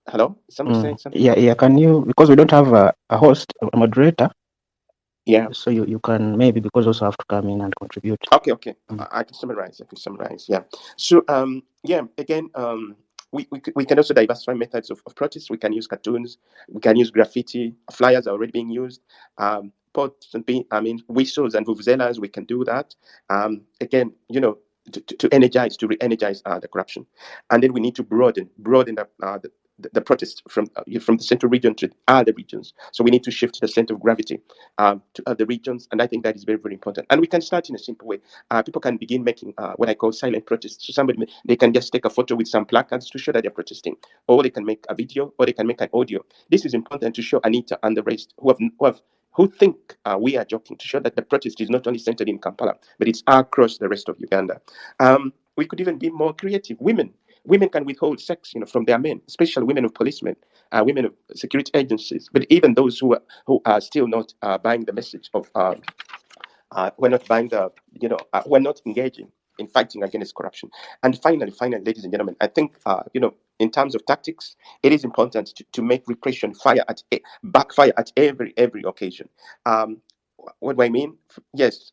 hello? Somebody saying something? Yeah. Can you, because we don't have a host, a moderator. Yeah. So you can maybe, because also have to come in and contribute. Okay. I can summarize. Yeah. So again, we can also diversify methods of protest. We can use cartoons. We can use graffiti. Flyers are already being used. pots and whistles and vuvuzelas, we can do that. Again, to energize, to re-energize the corruption, and then we need to broaden the protest from the central region to other regions. So we need to shift the center of gravity to other regions, and I think that is very, very important. And we can start in a simple way. People can begin making what I call silent protests. So they can just take a photo with some placards to show that they're protesting, or they can make a video, or they can make an audio. This is important to show Anita and the rest who think we are joking, to show that the protest is not only centered in Kampala, but it's across the rest of Uganda. We could even be more creative. Women can withhold sex, from their men, especially women of policemen, women of security agencies, but even those who are still not buying the message of, we're not buying we're not engaging in fighting against corruption. And finally, ladies and gentlemen, I think, in terms of tactics, it is important to make repression backfire at every occasion. What do I mean? Yes,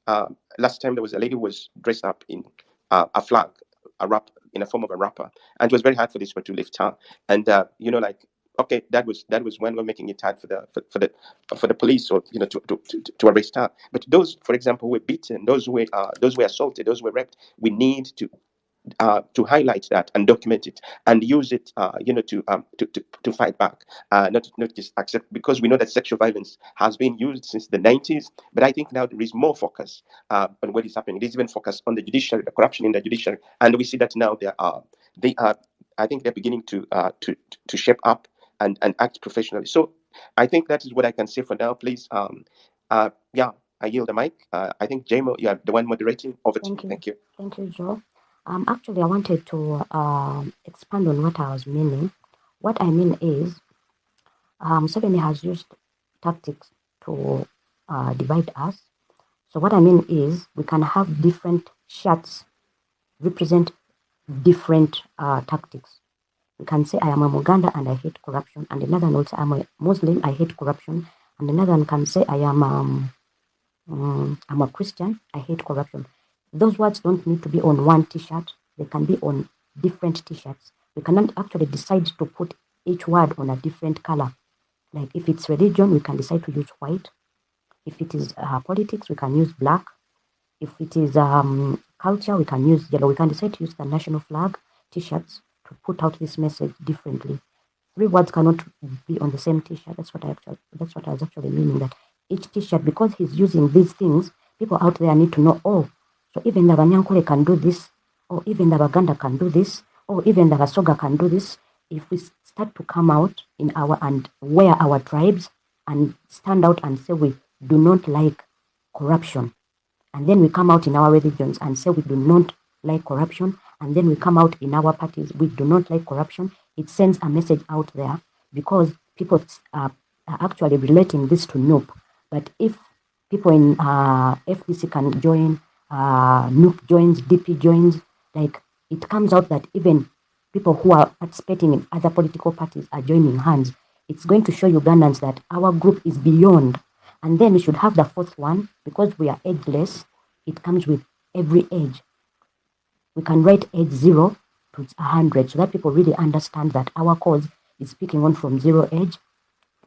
last time there was a lady who was dressed up in a flag, in a form of a rapper, and it was very hard for this one to lift her. And okay, that was when we're making it hard for the police, or to arrest her. But those, for example, who were beaten, those who were assaulted, those who were raped, we need to highlight that and document it and use it, to fight back, not just accept, because we know that sexual violence has been used since the 90s. But I think now there is more focus on what is happening. It is even focused on the judiciary, the corruption in the judiciary, and we see that now I think they're beginning to shape up and act professionally. So I think that is what I can say for now. Please, I yield the mic. I think JMO, you are the one moderating. Over to you. Thank you. Thank you, Joe. Actually, I wanted to expand on what I was meaning. What I mean is, Museveni has used tactics to divide us. So what I mean is, we can have different shirts represent different tactics. We can say, I am a Muganda and I hate corruption, and another one will say, I'm a Muslim, I hate corruption, and another one can say, I'm a Christian, I hate corruption. Those words don't need to be on one t-shirt. They can be on different t-shirts. We cannot actually decide to put each word on a different color. Like if it's religion, we can decide to use white. If it is politics, we can use black. If it is culture, we can use yellow. We can decide to use the national flag t-shirts to put out this message differently. 3 words cannot be on the same t-shirt. That's what I was actually meaning, that each t-shirt, because he's using these things, people out there need to know, oh, so even the Banyankole can do this, or even the Baganda can do this, or even the Basoga can do this. If we start to come out in and wear our tribes and stand out and say we do not like corruption, and then we come out in our religions and say we do not like corruption, and then we come out in our parties, we do not like corruption, it sends a message out there, because people are actually relating this to NUP. But if people in FDC can join, NUP joins, DP joins, like it comes out that even people who are participating in other political parties are joining hands. It's going to show Ugandans that our group is beyond. And then we should have the 4th one, because we are ageless, it comes with every age. We can write age 0 to 100, so that people really understand that our cause is speaking on from 0 age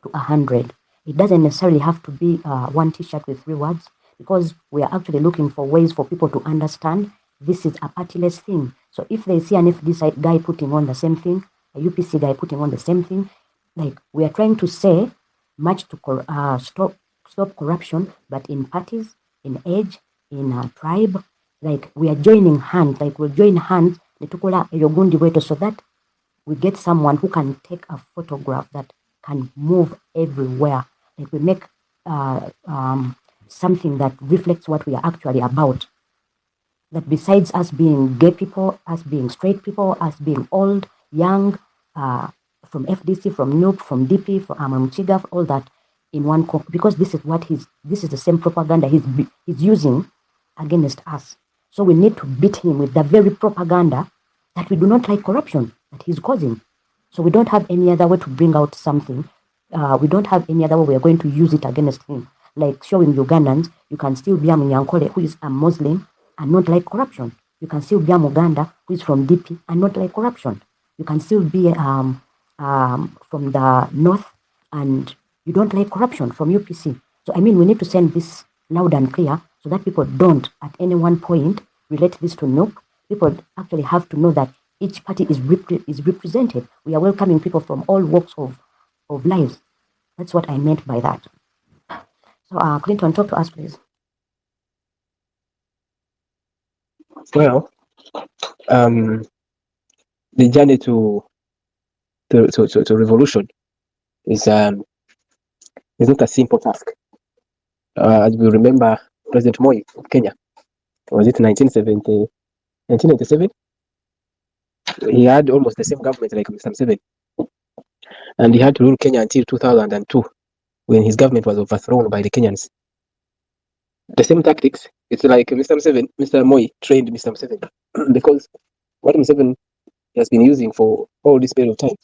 to 100. It doesn't necessarily have to be one t-shirt with 3 words, because we are actually looking for ways for people to understand this is a partyless thing. So if they see an FDC guy putting on the same thing, a UPC guy putting on the same thing, like we are trying to say much to stop corruption, but in parties, in age, in tribe, like we are joining hands, like we'll join hands so that we get someone who can take a photograph that can move everywhere. Like we make something that reflects what we are actually about. That besides us being gay people, us being straight people, us being old, young, from FDC, from NUP, from DP, from Amamuchiga, all that in one, because this is the same propaganda he's using against us. So we need to beat him with the very propaganda that we do not like corruption that he's causing. So we don't have any other way to bring out something. We don't have any other way we are going to use it against him. Like showing Ugandans, you can still be a Munyankole who is a Muslim and not like corruption. You can still be a Muganda who is from DP and not like corruption. You can still be from the north and you don't like corruption from UPC. So I mean, we need to send this loud and clear so that people don't at any one point relate this to Nook. People actually have to know that each party is represented. We are welcoming people from all walks of lives. That's what I meant by that. So Clinton, talk to us, please. Well, the journey to revolution is not a simple task. As we remember, President Moi of Kenya, was it 1997? He had almost the same government like Mr. Museveni, and he had to rule Kenya until 2002, when his government was overthrown by the Kenyans. The same tactics. It's like Mr. Moi trained Mr. Museveni because what Museveni has been using for all this period of time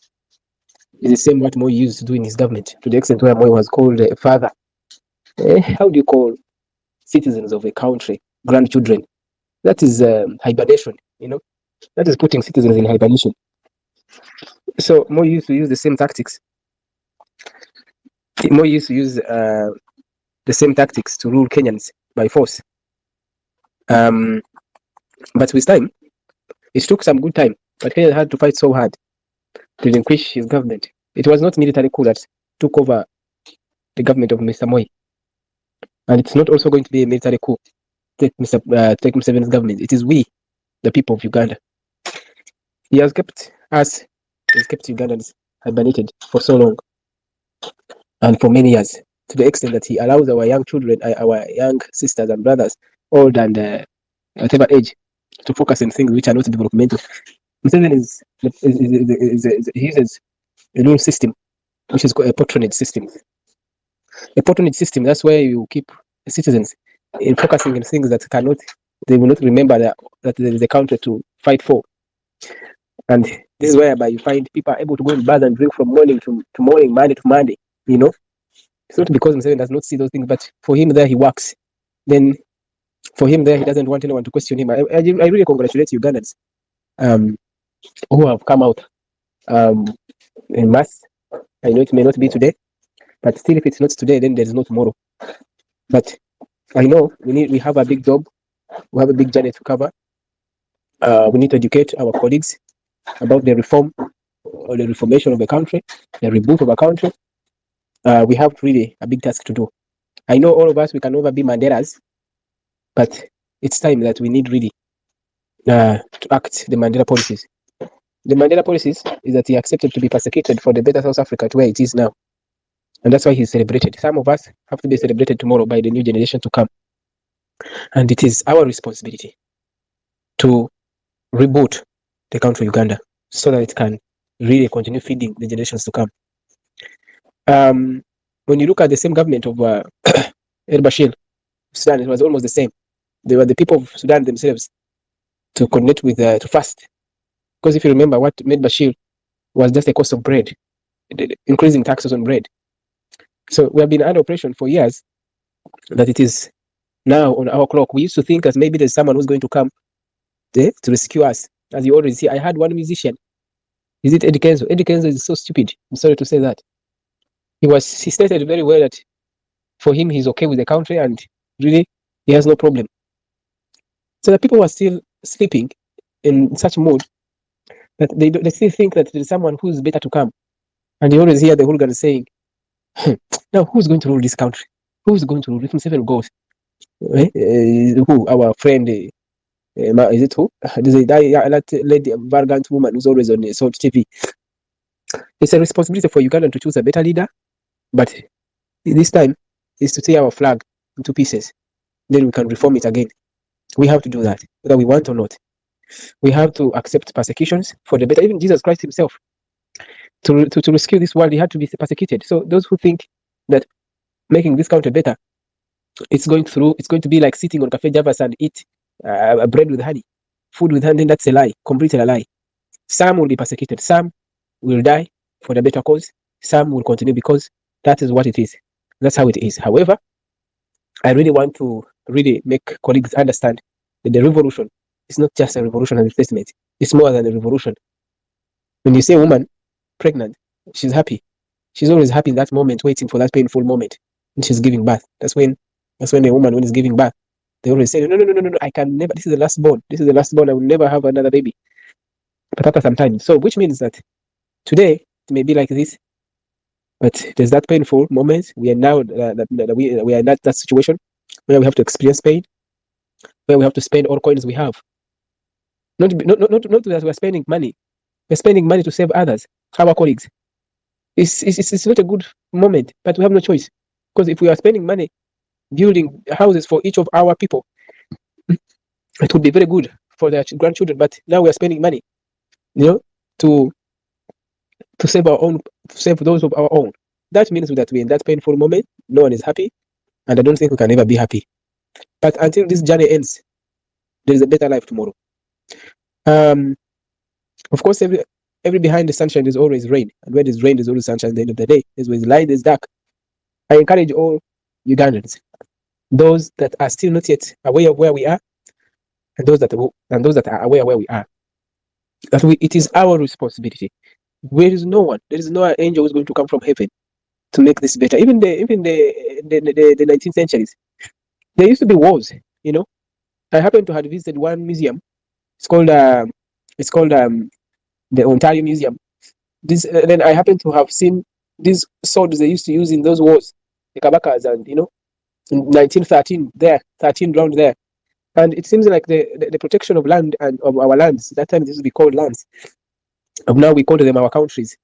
is the same what Moi used to do in his government, to the extent where Moi was called a father. How do you call citizens of a country grandchildren? That is hibernation, that is putting citizens in hibernation. So Moi used to use the same tactics. Moi used to use the same tactics to rule Kenyans by force. But with time, it took some good time, but Kenya had to fight so hard to relinquish his government. It was not military coup that took over the government of Mr. Moi. And it's not also going to be a military coup take Museveni's government. It is we, the people of Uganda. He has kept Ugandans hibernated for so long and for many years, to the extent that he allows our young children, our young sisters and brothers, old and whatever age, to focus on things which are not developmental. Museveni he uses a new system, which is called a patronage system. A patronage system, that's where you keep citizens in focusing on things that they will not remember that there is a country to fight for. And this is whereby you find people are able to go in bars and drink from morning to morning, Monday to Monday. It's not because Museveni does not see those things, but for him there he works. Then for him there he doesn't want anyone to question him. I really congratulate Ugandans who have come out in mass. I know it may not be today, but still, if it's not today, then there is no tomorrow. But I know we have a big job. We have a big journey to cover. We need to educate our colleagues about the reform or the reformation of the country, the reboot of a country. We have really a big task to do. I know all of us, we can never be Mandelas, but it's time that we need really to act the Mandela policies. The Mandela policies is that he accepted to be persecuted for the better South Africa to where it is now. And that's why he's celebrated. Some of us have to be celebrated tomorrow by the new generation to come. And it is our responsibility to reboot the country Uganda so that it can really continue feeding the generations to come. When you look at the same government of El-Bashir, Sudan, it was almost the same. They were the people of Sudan themselves to connect with, to fast. Because if you remember, what made Bashir was just the cost of bread, increasing taxes on bread. So we have been under oppression for years, that it is now on our clock. We used to think that maybe there's someone who's going to come to rescue us. As you already see, I had one musician. Is it Eddie Kenzo? Eddie Kenzo is so stupid. I'm sorry to say that. He stated very well that for him, he's okay with the country and really he has no problem. So the people were still sleeping in such mood that they still think that there's someone who's better to come. And you always hear the hooligans saying, now who's going to rule this country? Who's going to rule? If Museveni goes, who? Our friend, is it who? That lady, Vargant woman who's always on Salt TV. It's a responsibility for Uganda to choose a better leader, but this time is to tear our flag into pieces. Then we can reform it again. We have to do that, whether we want or not. We have to accept persecutions for the better. Even Jesus Christ himself, to rescue this world, he had to be persecuted. So those who think that making this country better, it's going to be like sitting on Cafe Javas and eat bread with honey, food with honey, that's a lie, completely a lie. Some will be persecuted. Some will die for the better cause. Some will continue because that is what it is. That's how it is. However, I really want to make colleagues understand that the revolution is not just a revolution as a statement. It's more than a revolution. When you see a woman pregnant, she's happy. She's always happy in that moment, waiting for that painful moment. when she's giving birth. That's when a woman, when is giving birth, they always say, no, I can never, this is the last born. This is the last born. I will never have another baby. But after some time. So which means that today it may be like this, but there's that painful moment. We are now we are in that situation where we have to experience pain, where we have to spend all coins we have. Not that we're spending money. We're spending money to save others, our colleagues. It's not a good moment, but we have no choice. Because if we are spending money building houses for each of our people, it would be very good for their grandchildren. But now we are spending money, to save our own, to save those of our own. That means that we're in that painful moment. No one is happy, and I don't think we can ever be happy. But until this journey ends, there is a better life tomorrow. Of course, every behind the sunshine is always rain, and where there's rain, there's always sunshine. At the end of the day, there's always light, there's dark. I encourage all Ugandans, those that are still not yet aware of where we are, and those that are aware where we are, that it is our responsibility. There is no angel who's going to come from heaven to make this better. Even the 19th centuries, there used to be wars. I happened to have visited one museum. It's called the Ontario Museum. Then I happen to have seen these swords they used to use in those wars, the Kabakas, and in 1913 there, 13 round there. And it seems like the protection of land and of our lands, that time it used to be called lands, and now we call them our countries.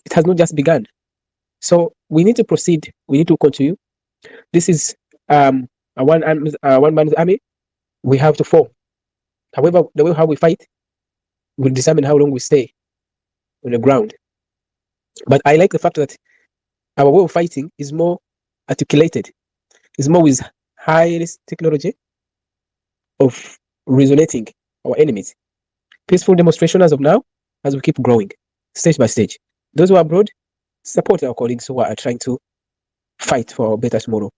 It has not just begun. So we need to proceed. We need to continue. This is a one man's army. We have to form. However, the way how we fight will determine how long we stay on the ground. But I like the fact that our way of fighting is more articulated. It's more with highest technology of resonating our enemies. Peaceful demonstration as of now, as we keep growing, stage by stage. Those who are abroad, support our colleagues who are trying to fight for a better tomorrow.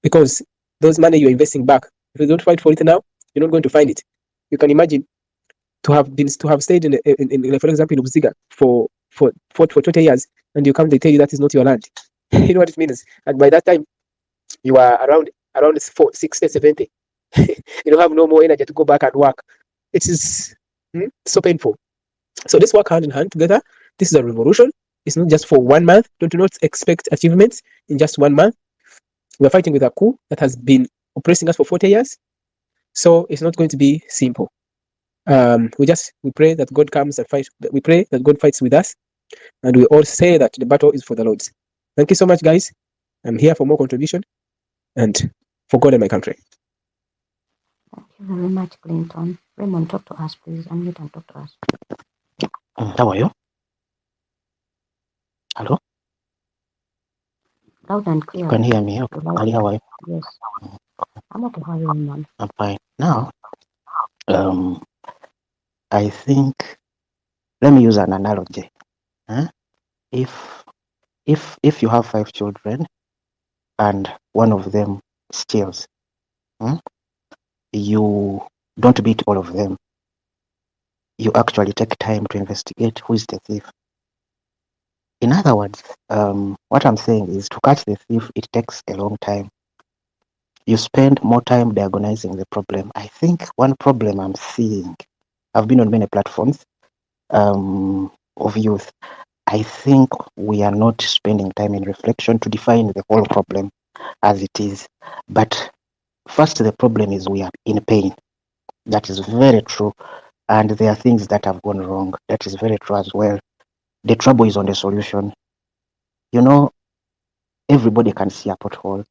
Because those money you're investing back, if you don't fight for it now, you're not going to find it. You can imagine to have stayed in for example, in Uziga for 20 years, and you come, they tell you that is not your land. You know what it means? And by that time, you are around 60, 70. You don't have no more energy to go back and work. It is so painful. So let's work hand in hand together. This is a revolution. It's not just for 1 month. Do not expect achievements in just 1 month. We're fighting with a coup that has been oppressing us for 40 years. So it's not going to be simple. We pray that God comes and fights. We pray that God fights with us, and we all say that the battle is for the Lord. Thank you so much, guys. I'm here for more contribution, and for God and my country. Thank you very much, Clinton. Raymond, talk to us, please. Unmute and talk to us. How are you? Hello? Loud and clear. You can hear me? Okay. Loud. How are you? Yes. I'm okay. How are you, man? I'm fine. Now, I think, let me use an analogy. If you have 5 children and one of them steals, you don't beat all of them. You actually take time to investigate who is the thief. In other words, what I'm saying is, to catch the thief, it takes a long time. You spend more time diagnosing the problem. I think one problem I'm seeing, I've been on many platforms of youth. I think we are not spending time in reflection to define the whole problem as it is. But first, the problem is we are in pain. That is very true. And there are things that have gone wrong. That is very true as well. The trouble is on the solution. Everybody can see a pothole,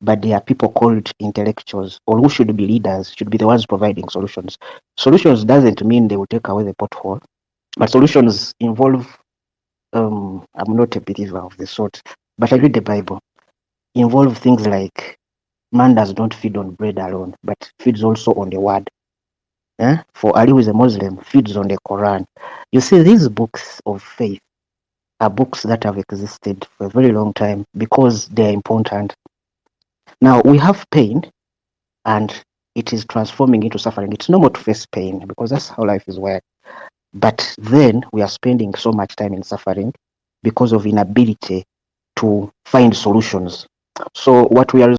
but there are people called intellectuals, or who should be leaders, should be the ones providing solutions. Solutions doesn't mean they will take away the pothole, but solutions involve, I'm not a believer of the sort, but I read the Bible, involve things like man does not feed on bread alone, but feeds also on the word. For Ali, who is a Muslim, feeds on the Quran. You see, these books of faith are books that have existed for a very long time because they are important. Now, we have pain, and it is transforming into suffering. It's normal to face pain because that's how life is wired. But then we are spending so much time in suffering because of inability to find solutions. So what we are